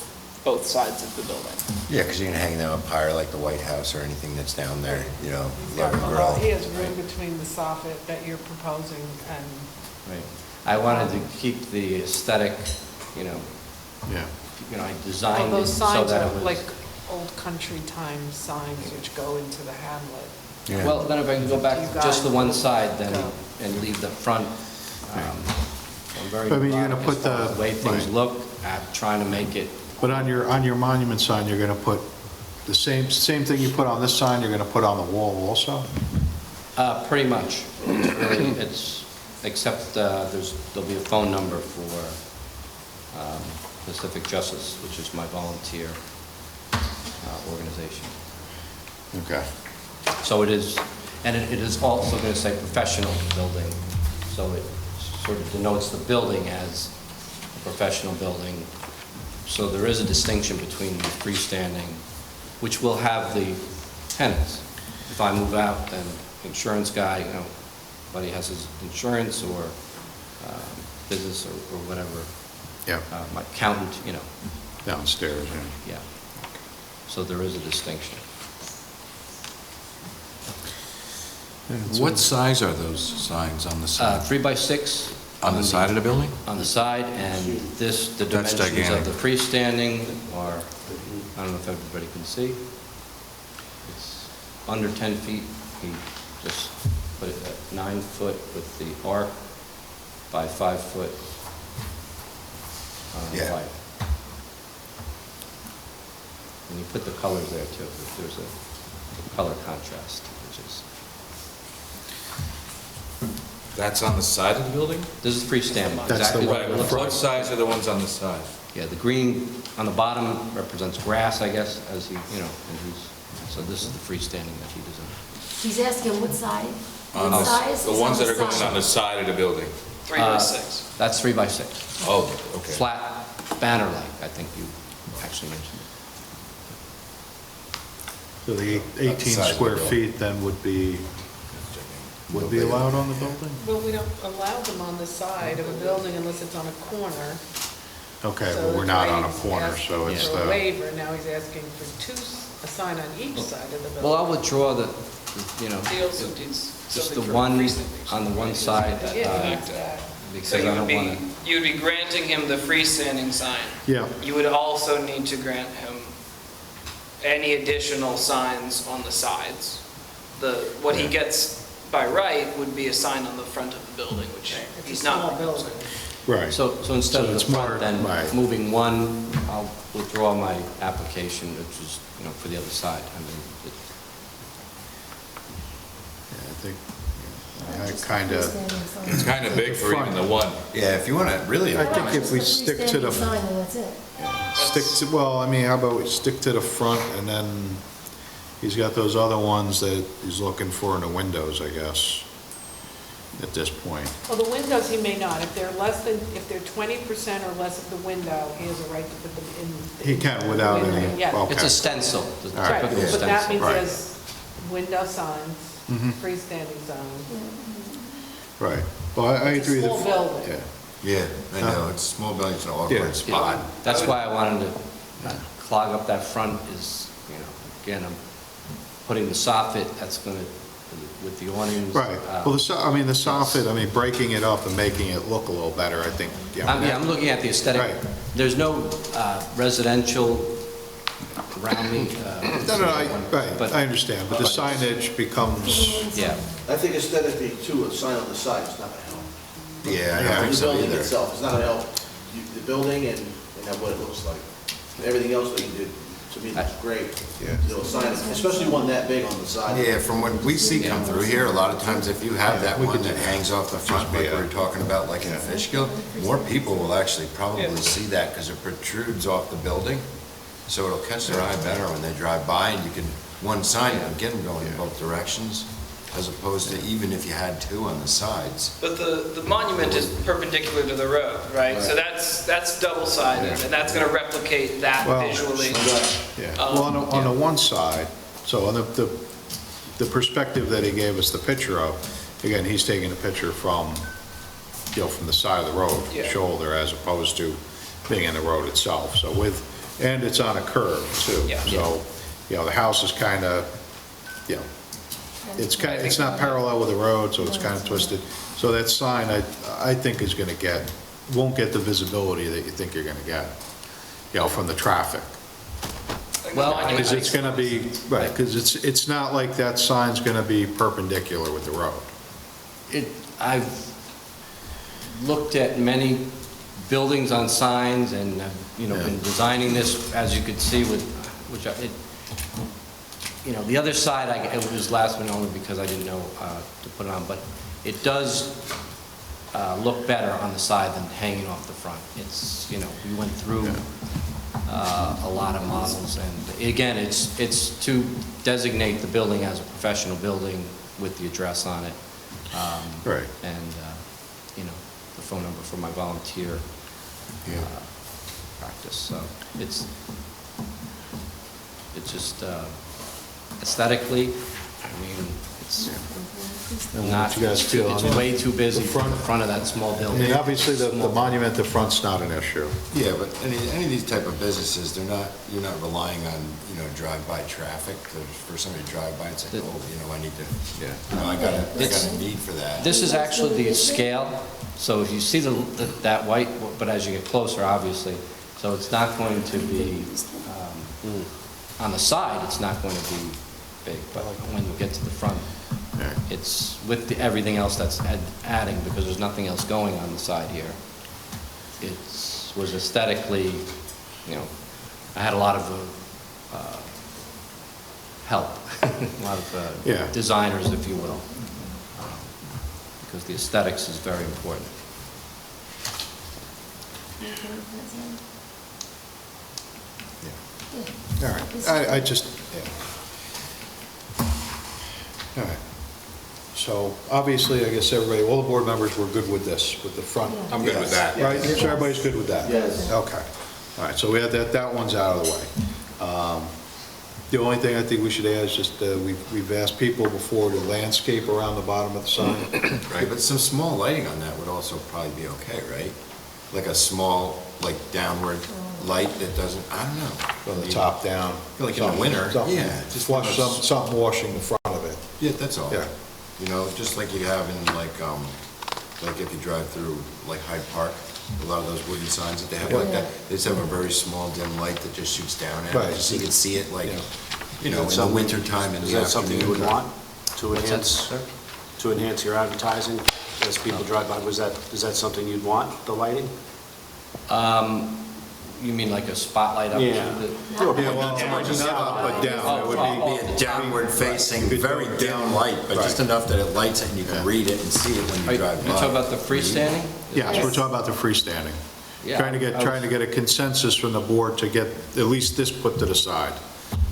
both sides of the building. Yeah, because you're gonna hang them up higher like the White House or anything that's down there, you know, He's got Love a and lot- He Grill. has room between the soffit that you're proposing and, Right. I wanted to keep the aesthetic, Yeah. I well, designed it those so signs that are it was. like old country time signs which go into the hamlet. Yeah. Well, then if I can go back You just the guys one side then, go. and leave the front, I'm very I mean, you're gonna neurotic as put far as the- the way things right. look, I'm trying to make it, But on your monument sign, you're going to put the same thing you put on this sign, you're going to put on the wall also? pretty much. It's really, except there'll be a phone number for Pacific Justice, which is my volunteer organization. Okay. So it is, and it is also going to say professional building, so it sort of denotes the building as a professional building. So there is a distinction between the freestanding, which will have the tenants. If I move out, then insurance guy, buddy has his insurance or business or whatever. Yeah. My accountant, Downstairs, yeah. So there is a distinction. What size are those signs on the side? 3 by 6. On the side of the building? On the side, and the That's dimensions of gigantic. the freestanding are, I don't know if everybody can see. It's under 10 feet. He just put it at 9 foot with the arc by 5 foot Yeah. wide. And you put the colors there too. There's a color contrast, which is, That's on the side of the building? this is freestanding. That's the exactly one what in it the looks What like. size are the ones on the side? Yeah, the green on the bottom represents grass, I guess, as he, and so this is the freestanding that he designed. He's asking what side? On What the- size The is ones on that are going side? on the side of the building. 3 by 6. That's 3 by 6. Oh, okay. Flat banner-like, I think you actually mentioned it. So the 18 Outside the square building. feet then would be allowed on the building? Well, we don't allow them on the side of a building unless it's on a corner. Okay, So well, we're that's not why on a he's corner, asking so it's for a the, waiver, now he's asking for a sign on each side of the building. Well, I'll withdraw the, He also needs just the something for one freestanding. on the one side, Yeah, he needs that. because So I you would don't be, want to. you would be granting him the freestanding sign. yeah, You would also need to grant him any additional signs on the sides. What he gets by right would be a sign on the front of the building, which It's a he's small not. building. right. So instead So of the it's more- front, then right. moving one, I'll withdraw my application, which is, for the other side. I mean, Yeah, I think, I kind of, Freestanding sign. It's kind of big for even the one. Yeah, if you want to really, I think if we Just a stick to the, freestanding sign and that's it. stick to, well, I mean, how about we stick to the front, and then he's got those other ones that he's looking for in the windows, I guess, at this point. Well, the windows he may not, if they're 20% or less of the window, he has a right to put them in. He can without window. any, Yeah. okay. It's a stencil, the All right. typical Right, but that stencil. means Right. there's window signs, Mhm. freestanding signs. Right, well, I It's a agree. small building. Yeah, yeah, I know, it's small buildings, an Yeah. awkward spot. That's why I wanted to clog up that front is, again, I'm putting the soffit, that's going to, with the awnings. right. Well, the soffit, breaking it up and making it look a little better, I think. I'm looking at the aesthetic. Right. There's no residential around me. No, right, I understand, but the signage becomes, Yeah. I think aesthetically too, a sign on the side is not going to help. Yeah, I don't think The so building either. itself is not going to help the building and what it looks like. Everything else that you did, to me, looks great. Yeah. A sign, especially one that big on the side. Yeah, from what we see come through here, a lot of times if you have that one that hangs off the front, like we were talking about, like in Fishkill, more people will actually probably see that because it protrudes off the building. So it'll catch their eye better when they drive by, and you can, one sign, you can get them going in both directions, as opposed to even if you had two on the sides. But the monument is perpendicular to the road, right? So that's double-sided, and that's gonna replicate that Well, visually. yeah. Well, on the one side, so on the perspective that he gave us the picture of, again, he's taking a picture from, from the side of the road, Yeah. shoulder, as opposed to being in the road itself. So and it's on a curve too. Yeah. So, the house is kind of, it's not parallel with the road, so it's kind of twisted. So that sign, I think is going to won't get the visibility that you think you're going to get, from the traffic. Well, Because it's going to be, right, because it's not like that sign's going to be perpendicular with the road. I've looked at many buildings on signs and, been designing this, as you could see, the other side, it was last minute only because I didn't know to put it on, but it does look better on the side than hanging off the front. It's, we went through a lot of models, and again, it's to designate the building as a professional building with the address on it. Right. And, the phone number for my volunteer practice, so it's just aesthetically, it's And not, what you guys feel it's on way too busy for the front of that small I building. mean, obviously, the monument, the front's not an issue. Yeah, but any of these type of businesses, you're not relying on, drive-by traffic, for somebody to drive by and say, I need to, I got a need for that. This is actually the scale, so if you see that white, but as you get closer, obviously, so it's not going to be, on the side, it's not going to be big, but when you get to the front, it's with everything else that's adding, because there's nothing else going on the side here. It was aesthetically, I had a lot of help, a lot of Yeah. designers, if you will, because the aesthetics is very important. All right, I just, yeah. All right. So obviously, I guess everybody, all the board members were good with this, with the front. I'm good with that. Right, so everybody's good with that? Yes. Okay. All right, so we had that one's out of the way. The only thing I think we should add is just, we've asked people before to landscape around the bottom of the sign. Right, but some small lighting on that would also probably be okay, right? Like a small, like downward light that doesn't, I don't know. From the top down. Like in the winter, Something- yeah. Just wash something washing the front of it. Yeah, that's all. Yeah. You know, just like you have in like if you drive through like Hyde Park, a lot of those wooden signs that they have like that, they just have a very small dim light that just shoots down at Right. it, just so you can see it like, Yeah. you know, in the winter time in the afternoon. Is that something you would want to What's that, enhance, sir? to enhance your advertising as people drive by? Is that something you'd want, the lighting? You mean like a spotlight up? Yeah. to the- Yeah, well, not up, but down. It would Be a downward facing, very dim light, but just enough that it lights it and you can read it and see it when Are you you drive by. talking about the freestanding? Yes, we're talking about the freestanding. Yeah, Trying I to get a consensus from the board to get at least this put to the side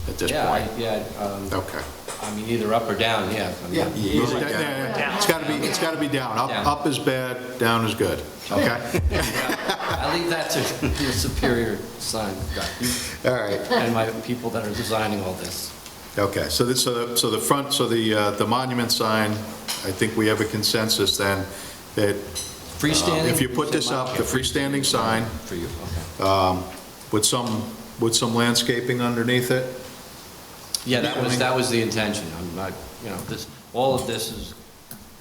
at this Yeah, point. Okay. I mean, either up or down, yeah. I mean, Yeah. Yeah, it's gotta be down. Down. Up is bad, down is good, okay? I leave that to the superior sign guy All right, and my people that are designing all this. okay, so the front, the monument sign, I think we have a consensus then that Freestanding? if you put this up, the freestanding sign, For you, okay. with some landscaping underneath it. Yeah, that was the intention. I'm not, all of this is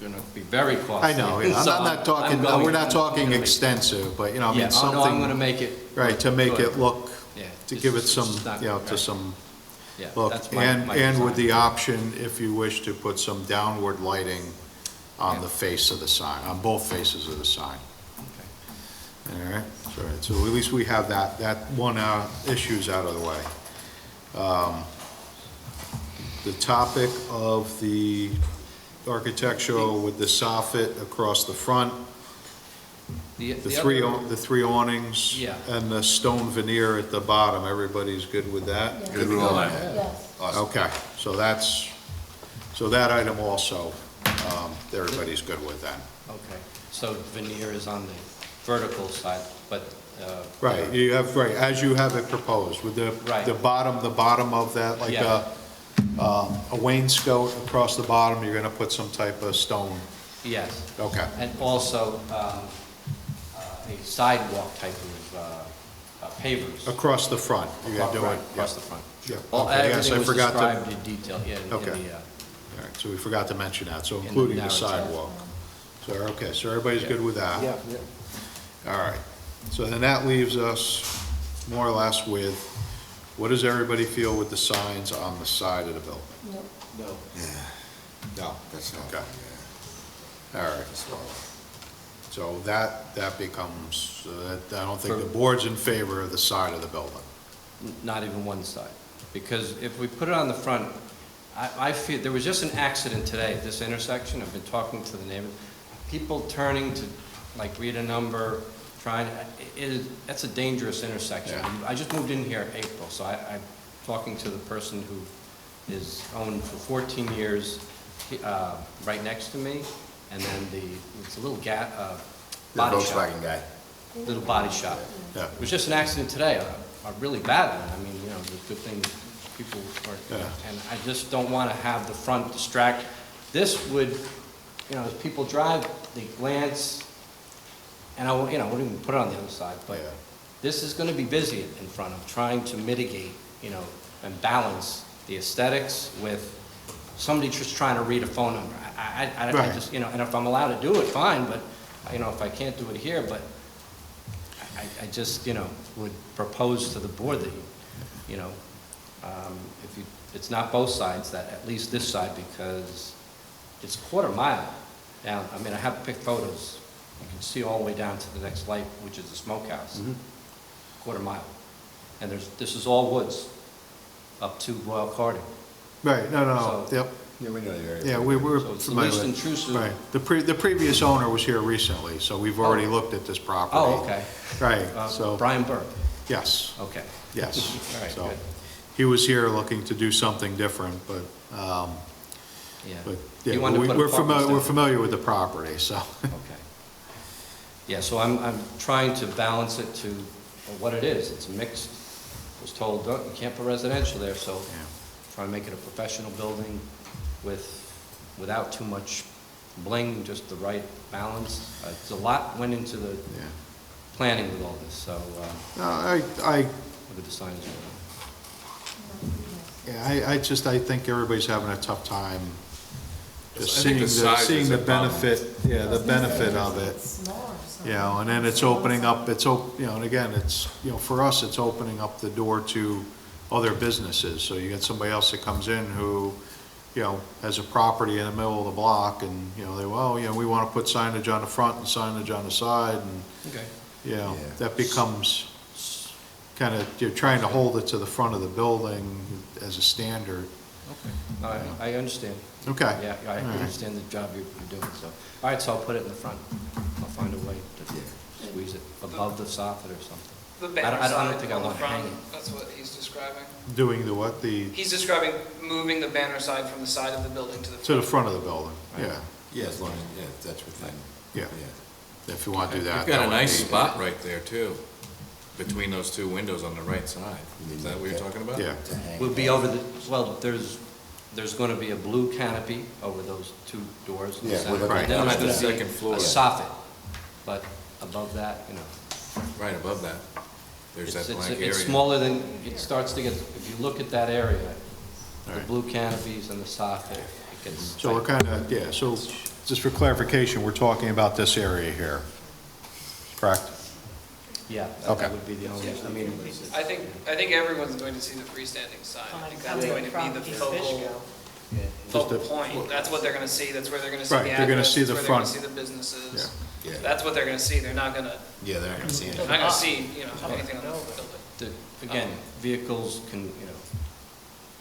gonna be very costly. I know, yeah. So I'm not talking, we're not talking I'm gonna make- extensive, but, I Yeah, mean, oh, no, I'm gonna something, make it. right, to make good. it look, Yeah, to this give it is some, not- to right. some Yeah, look. that's my And with design. the option, if you wish, to put some downward lighting on Yeah. the face of the sign, on both faces of the sign. All right, so at least we have that one issue's out of the way. The topic of the architectural with the soffit across the front, the three awnings, Yeah. and the stone veneer at the bottom, everybody's good with that? Good with all that. Yes. Awesome. Okay, so that item also, everybody's good with then. Okay, so veneer is on the vertical side, but. Right, you have, right, as you have it proposed, with Right. the bottom of that, like Yeah. a wainscot across the bottom, you're gonna put some type of stone. Yes. Okay. And also, a sidewalk type of pavers. Across the front, you're gonna do it. Right, across the front. Yeah. Well, Okay, yes, everything I was forgot to- described in detail, yeah, in the, Okay. All right, so we forgot to mention that, so the including the narrative. sidewalk. So, okay, so everybody's Yeah. good with that? Yeah. All right, so then that leaves us more or less with, what does everybody feel with the signs on the side of the building? No. No, That's not, okay, all right. So that becomes, I don't think the board's in favor of the side of the building. Not even one side. Because if we put it on the front, I feel, there was just an accident today at this intersection. I've been talking to the neighbors. People turning to, like, read a number, that's a dangerous intersection. Yeah. I just moved in here in April, so I'm talking to the person who is owned for 14 years, right next to me, and then it's a little the body shop. Volkswagen guy. Little body shop. Yeah. It was just an accident today, a really bad one. I mean, it's a good thing people are, Yeah. and I just don't want to have the front distract. This would, as people drive, they glance, and I wouldn't even put it on the other side, but Yeah. this is going to be busy in front of, trying to mitigate, and balance the aesthetics with somebody just trying to read a phone number. I Right. just, and if I'm allowed to do it, fine, but, if I can't do it here, but I just, would propose to the board that, if it's not both sides, that at least this side, because it's a quarter mile down. I mean, I have picked photos. You can see all the way down to the next light, which is the smokehouse. Quarter mile. And this is all woods up to Royal Carding. Right, no, So- yep. Yeah, we know the area. Yeah, we're So it's the familiar least with- intrusive. Right. The previous owner was here recently, so we've already looked at this property. Oh, okay. Right, so, Brian Burke, yes, okay. yes. All right, So good. he was here looking to do something different, but, Yeah. but, He yeah, wanted to put we're apartments familiar, we're down. familiar with the property, so. Okay. Yeah, so I'm trying to balance it to what it is. It's a mixed, was told, "Don't- you can't put residential there, so trying to make it a professional building without too much bling, just the right balance. It's a lot went into the Yeah. planning with all this, so, No, I, with the signs. yeah, I think everybody's having a tough time just I think the size seeing is the a problem. benefit, yeah, the benefit of it. You know, and then it's opening up, you know, and again, it's, you know, for us, it's opening up the door to other businesses. So you get somebody else that comes in who, you know, has a property in the middle of the block and, you know, well, you know, we want to put signage on the front and signage on the side and, Okay. you know, Yeah. that becomes kind of, you're trying to hold it to the front of the building as a standard. Okay. I understand. Okay. Yeah, I All right. understand the job you're doing, so. All right, so I'll put it in the front. I'll find a way to squeeze it above the soffit or something. The I banner don't sign think I on the want to hang front, it. that's what he's describing. Doing the what? The, He's describing moving the banner sign from the side of the building to the to the front. front of the building, yeah, Yeah, as long as, yeah, that's within. yeah. If you want to do that. You've got that a would nice be- spot right there, too, between those two windows on the right side. You Is that what you're talking about? Yeah. To hang. We'll be over the, well, there's going to be a blue canopy over those two doors in the Yeah, center. we're looking And then at there's the gonna be second floor. a soffit, but above that, you know. Right above that, there's that It's- blank it's- area. It's smaller than, it starts to get, if you look at that area, the Right. blue canopies and the soffit, it gets. So we're kind of, yeah, so just for clarification, we're talking about this area here, correct? Yeah, Okay. that would be the only, I mean, I think everyone's going to see the freestanding sign. I think that's going to be the focal point. That's what they're going to see, that's where they're going to see the Right, address. they're gonna see the that's where they're front. gonna see the businesses. Yeah. That's what they're going to see, they're not going to, Yeah, they're not gonna see they're anything. not going to see, you know, anything on the building. again, vehicles can, you know,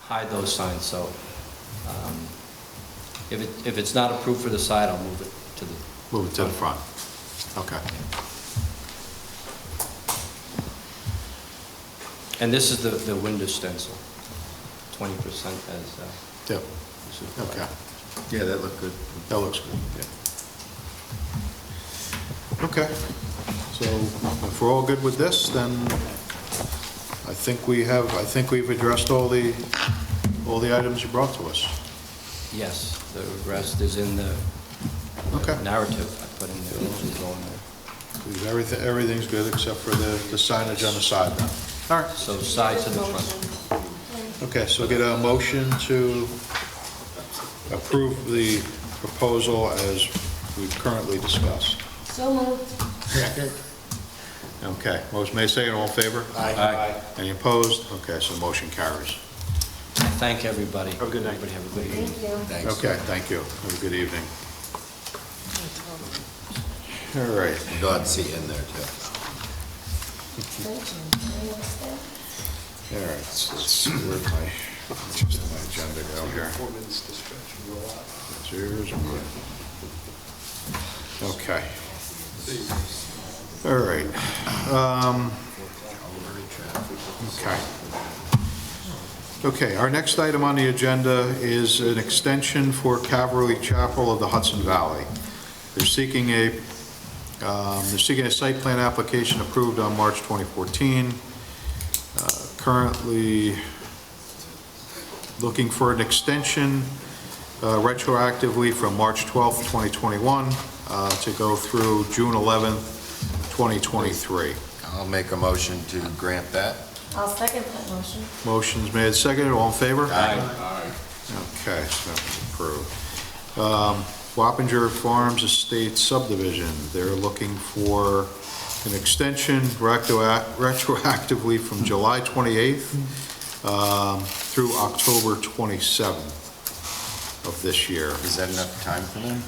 hide those signs, so, if it's not approved for the side, I'll move it to the. Move it to the front. Okay. And this is the window stencil, 20% as, Yep, supervised. okay. Yeah, that looked good. That looks good, yeah. Okay, so if we're all good with this, then I think we've addressed all the items you brought to us. Yes, the rest is in the Okay. narrative I put in there, which is all in there. Everything's good except for the signage on the side then. All right. So side to the front. Okay, so get a motion to approve the proposal as we've currently discussed. So moved. Okay, motion made, second, all in favor? Aye. Any opposed? Okay, so motion carries. Thank everybody. Have a good night. Everybody have a good evening. Thank you. Thanks. Okay, thank you. Have a good evening. All right. I'm glad to see you in there, too. Thank you. Any other stuff? All right, let's, where's my agenda go here? 4 minutes to stretch and go out. That's yours, I'm good. Okay. All right. Okay. Okay, our next item on the agenda is an extension for Calvary Chapel of the Hudson Valley. They're seeking a site plan application approved on March 2014. Currently looking for an extension retroactively from March 12th, 2021 to go through June 11th, 2023. I'll make a motion to grant that. I'll second that motion. Motion's made, seconded, all in favor? Aye. Okay, so that's approved. Wappinger Farms Estate subdivision, they're looking for an extension retroactively from July 28th through October 27th of this year. Is that enough time for them?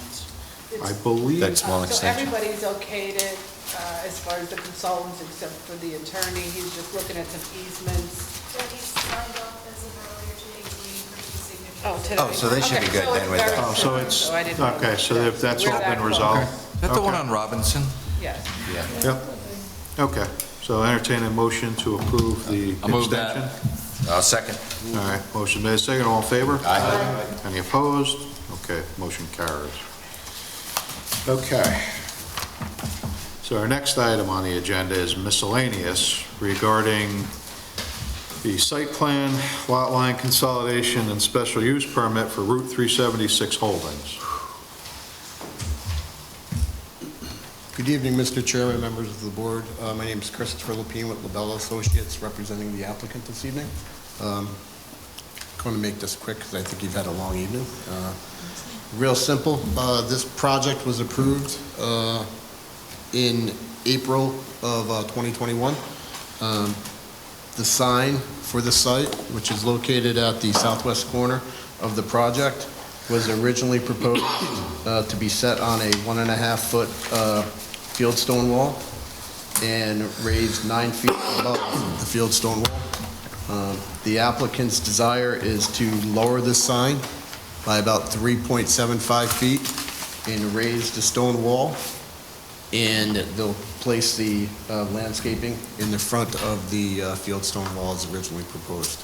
I believe, That small So extension? everybody's okayed it, as far as the consultants, except for the attorney, he's just looking at some easements. Yeah, he signed off as of earlier today, waiting for the signature Oh, today. Oh, so they should be Okay, good so then it's with very that. Oh, so similar, it's, so I didn't- okay, so that's Where's all that been from? resolved? Is that the one on Robinson? Yeah. Yep. Okay, so entertain a motion to approve the I'll move that. extension. I'll second. All right, motion made, second, all in favor? Aye. Any opposed? Okay, motion carries. Okay. So our next item on the agenda is miscellaneous regarding the site plan, lot line consolidation, and special use permit for Route 376 Holdings. Good evening, Mr. Chairman, members of the board. My name is Christopher Lapine with LaBella Associates, representing the applicant this evening. Going to make this quick because I think you've had a long evening. Real simple, this project was approved in April of 2021. The sign for the site, which is located at the southwest corner of the project, was originally proposed to be set on a 1.5-foot fieldstone wall and raised 9 feet above the fieldstone wall. The applicant's desire is to lower this sign by about 3.75 feet and raise the stone wall, and they'll place the landscaping in the front of the fieldstone wall as originally proposed.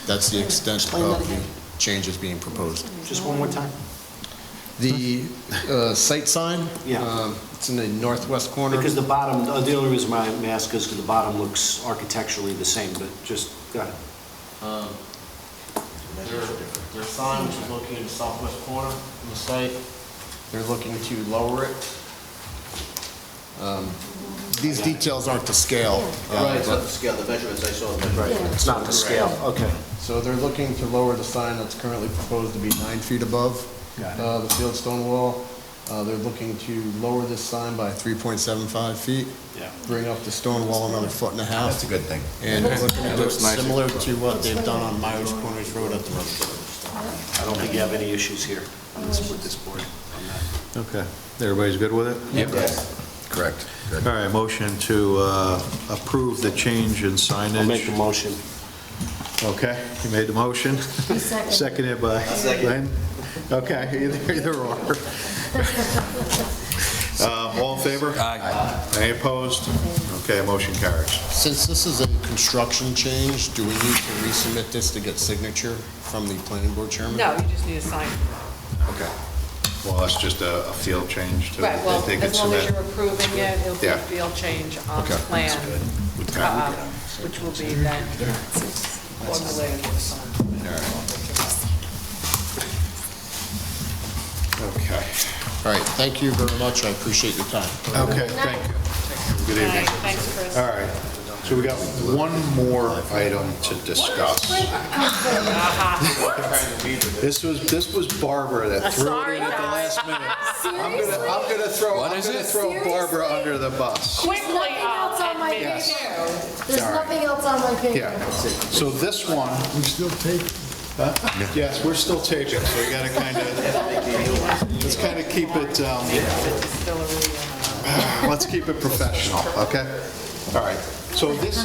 That's the extent of the changes being proposed. Just one more time. The site sign, Yeah. it's in the northwest corner. Because the bottom, the only reason why I'm asking is because the bottom looks architecturally the same, but just, go ahead. Their sign, which is located in the southwest corner of the site, they're looking to lower it. These details aren't to scale. Right, it's not but- the scale, the measurements I saw. Right, It's not to scale, okay. So they're looking to lower the sign that's currently proposed to be 9 feet above the fieldstone wall. They're looking to lower this sign by 3.75 feet. Yeah. Bring up the stone wall another 1.5 feet. That's a good thing. And we're looking to do it looks nice. similar to what they've done on Myers Corners Road at the road. I don't think you have any issues here with this board on that. Okay, everybody's good with it? Yep. Correct. Good. All right, motion to approve the change in signage. I'll make the motion. Okay, you made the motion? second. Seconded by Glenn? Okay, either or. All in favor? Aye. Any opposed? Okay, motion carries. Since this is a construction change, do we need to resubmit this to get signature from the planning board chairman? No, you just need a sign. Okay. Well, that's just a field change to, Right, well, they could as long as submit. you're approving it, it'll be Yeah. a field change on the Okay, plan, Okay. which will be then formulated with the sign. Okay. All right, thank you very much, I appreciate your time. Okay, thank you. Good evening. Thanks, Chris. All right, so we got one more item to discuss. This was Barbara that threw it in at the last minute. I'm gonna throw Barbara under the bus. There's nothing else on my Yes. paper. There's All right. nothing else on my paper. Yeah, so this one. We still tape? Yes, we're still taping, so we gotta let's kind of keep it, let's keep it professional, okay? All right, so this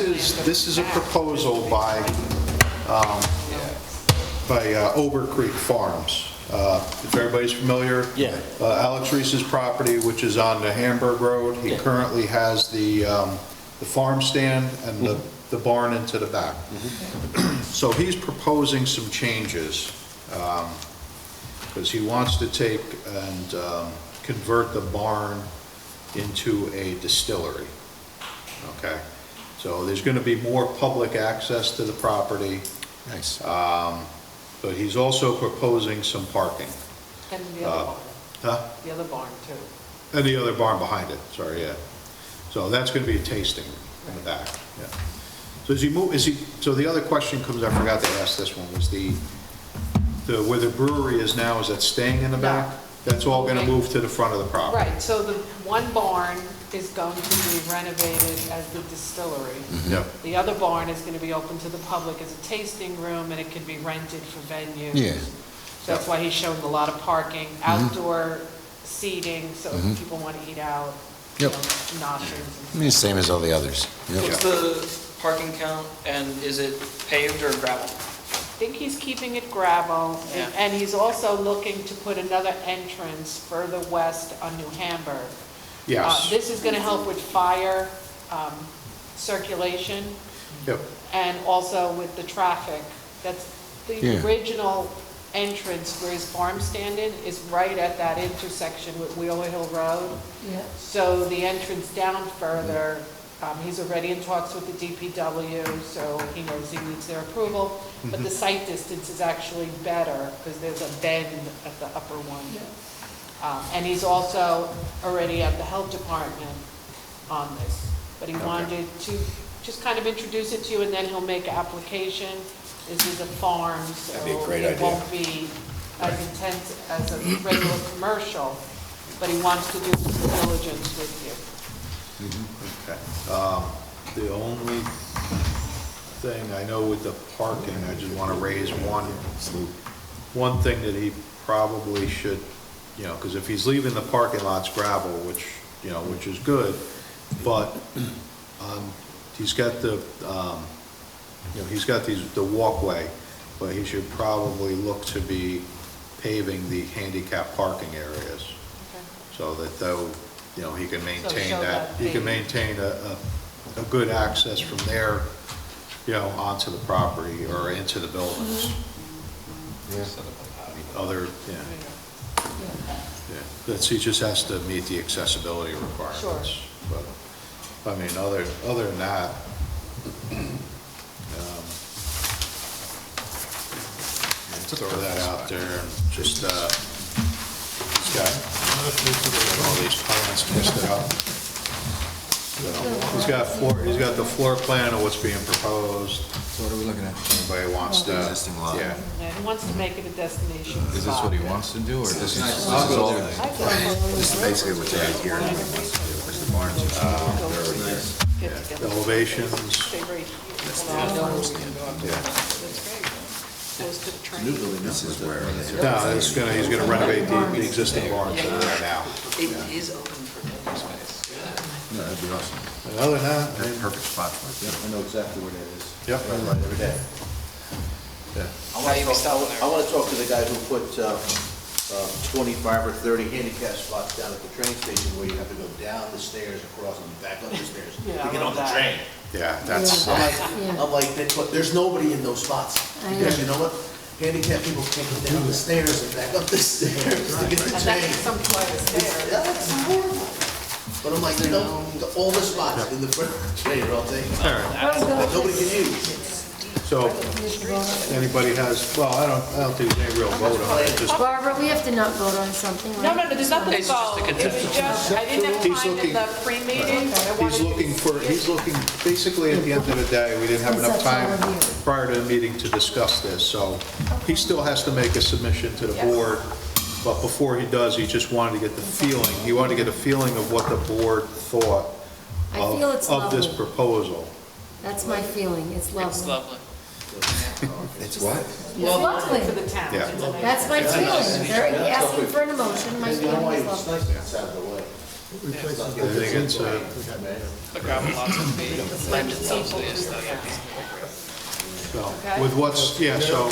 is a proposal by Ober Creek Farms. If everybody's familiar. Yeah. Alex Reese's property, which is on the Hamburg Road. He currently has the farm stand and the barn into the back. So he's proposing some changes, because he wants to take and convert the barn into a distillery. Okay? So there's gonna be more public access to the property. Nice. But he's also proposing some parking. And the other barn, Huh? the other barn too. And the other barn behind it, sorry, yeah. So that's gonna be a tasting in the back, yeah. So so the other question comes, I forgot to ask this one, was where the brewery is now, is that staying in the back? That's all gonna move to the front of the property? Right, so the one barn is going to be renovated as the distillery. Yep. The other barn is gonna be open to the public as a tasting room, and it can be rented for venues. Yeah. That's why he's showing a lot of parking, outdoor seating, so if people wanna eat out, you Yep. know, nostrings. I mean, same as all the others. Yep. What's the parking count, and is it paved or gravel? think he's keeping it gravel, Yeah. and he's also looking to put another entrance further west on New Hamburg. Yes. This is gonna help with fire, circulation, Yep. and also with the traffic. That's, the Yeah. original entrance where his farm stand in is right at that intersection with Wheeler Hill Road. Yeah. So the entrance down further, he's already in talks with the DPW, so he knows he needs their approval. But the sight distance is actually better because there's a bend at the upper one. And he's also already at the health department on this. But he wanted to just kind of introduce it to you, and then he'll make an application. This is a farm, so That'd be a great it idea. won't be as intense as a regular commercial, but he wants to do his due diligence with you. Okay. The only thing I know with the parking, I just want to raise one thing that he probably should, you know, because if he's leaving the parking lots gravel, which, you know, which is good, but he's got the, you know, he's got the walkway, but he should probably look to be paving the handicap parking areas. So that though, you know, he can maintain show that, that he can paving. maintain a good access from there, you know, onto the property or into the buildings. Other, yeah. He just has to meet the accessibility requirements. Sure. But, I mean, other than that, throw that out there, and just, he's got all these plans twisted up. He's got the floor plan of what's being proposed. So what are we looking at? Anybody wants to, Existing lot. yeah. And he wants to make it a destination spot. Is this what he wants to do, or this is? I'll go all- there. This is basically what's right here. Where's the barns? The elevations, Stay right here. yeah. Close to the train. This is where. No, he's gonna renovate the existing barns that are there now. It is open for building space. No, that'd be awesome. And other than that, That's a perfect spot for it. I know exactly where that is. Yep. I ride every day. yeah. I want to talk to the guy who put 25 or 30 handicap spots down at the train station where you have to go down the stairs, across, and back up the stairs Yeah, to I get on love the that. train. Yeah, that's, I'm like, there's nobody in those spots. I Because know. you know what? Handicapped people can't go down the stairs and back up the stairs to get the And train. that's some flight of stairs. That's horrible. But I'm like, all the spots in the front of the train are all taken. That nobody can use. so, anybody has, well, I don't think there's any real vote on it, just, Barbara, we have to not vote on something, right? No, there's nothing to It's just a vote. It was just, I didn't have He's time in looking- the pre-meeting. he's looking, basically, at the end of the day, we didn't have enough time prior to the meeting to discuss this, so he still has to make a submission to the Yes. board, but before he does, he just wanted to get the feeling, he wanted to get a feeling of what the board thought I feel it's of this lovely. proposal. That's my feeling, it's It's lovely. lovely. It's what? It's lovely. For the town. Yeah. That's my feeling, they're asking for an emotion, my feeling is It's lovely. nice that it's out of the way. I think it's, The gravel lots would be, lend itself to the aesthetic. so, with what's, yeah, so,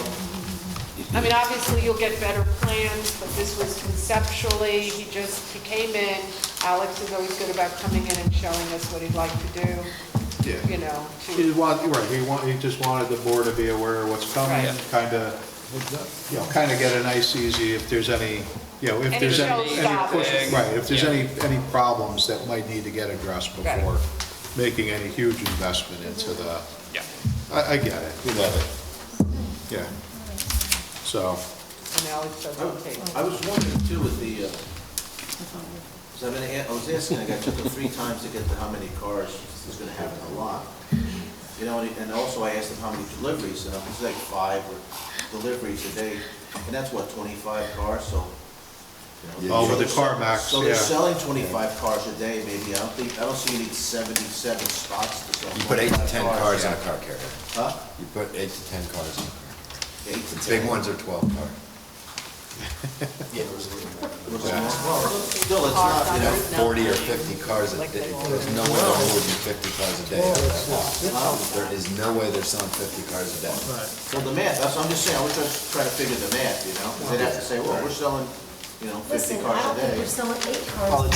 I mean, obviously, you'll get better plans, but this was conceptually, he came in. Alex is always good about coming in and showing us what he'd like to do, yeah. you know, He just wanted the board to be aware of what's coming, Right. kind of get a nice, easy, if there's any, you know, if Any there's any showstoppers. push, right, if there's Yeah. any problems that might need to get addressed Right. before making any huge investment into the, Yeah. I get it, we love it. Yeah. So, and Alex says, okay. I was wondering too with the, I was asking, I took him 3 times to get to how many cars he's gonna have in the lot. You know, and also I asked him how many deliveries, and it was like 5 deliveries a day, and that's what, 25 cars, so. you know, Oh, with the so- CarMax, So they're yeah. selling 25 cars a day, maybe, I don't see you need 77 spots to sell. You put 8 to 10 25 cars in a car carrier. Huh? You put 8 to 10 cars in a car. 8 to The 10. big ones are 12 car. Well, still, it's not, you know, 40 or 50 cars a day. There's no way they're more than 50 cars a day. There is no way they're selling 50 cars a day. well, the math, that's what I'm just saying, I was just trying to figure the math, you know? Because they'd have to say, well, we're selling, you know, 50 Listen, I cars don't a think day. they're selling 8 cars. Well, a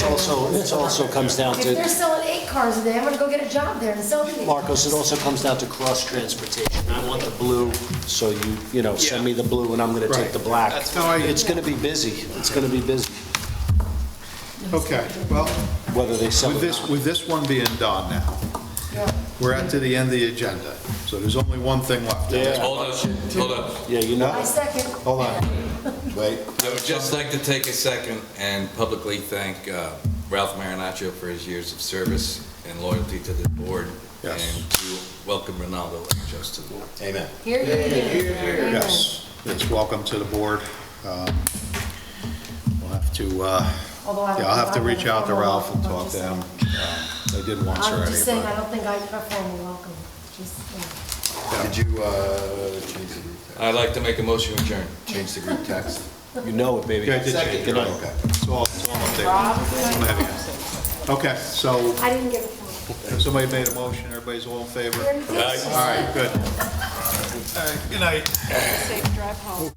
day. it also comes down If they're to, selling 8 cars a day, I'm gonna go get a job there and sell them 8 Marcos, it cars. also comes down to cross-transportation. I want the blue, so you know, send me the blue and I'm gonna take the black. It's gonna be busy. It's gonna be busy, Okay, well, whether they sell it or not. with this one being done now, we're at to the end of the agenda, so there's only one thing left. Yeah. Hold on. Yeah, you know. I second. Hold on, wait. I would just like to take a second and publicly thank Ralph Marinaccio for his years of service and loyalty to the board. Yes. And to welcome Ronaldo Lechos to the board. Amen. Here, here. Yes, it's welcome to the board. We'll have to, Although I don't yeah, I'll have to think I reach out to perform a Ralph and welcome, talk to I'm him. just They did once I'm already, just saying, I but, don't think I perform a welcome, just, yeah. Did you change the group text? I'd like to make a motion to adjourn. Change the group text? You know it, baby. yeah, I did change it, Good night. okay. It's all updated. I'm ahead of you. Okay, so, I didn't get a phone. somebody made a motion, everybody's all in favor? Aye. All right, good. All right, good night. Safe drive home.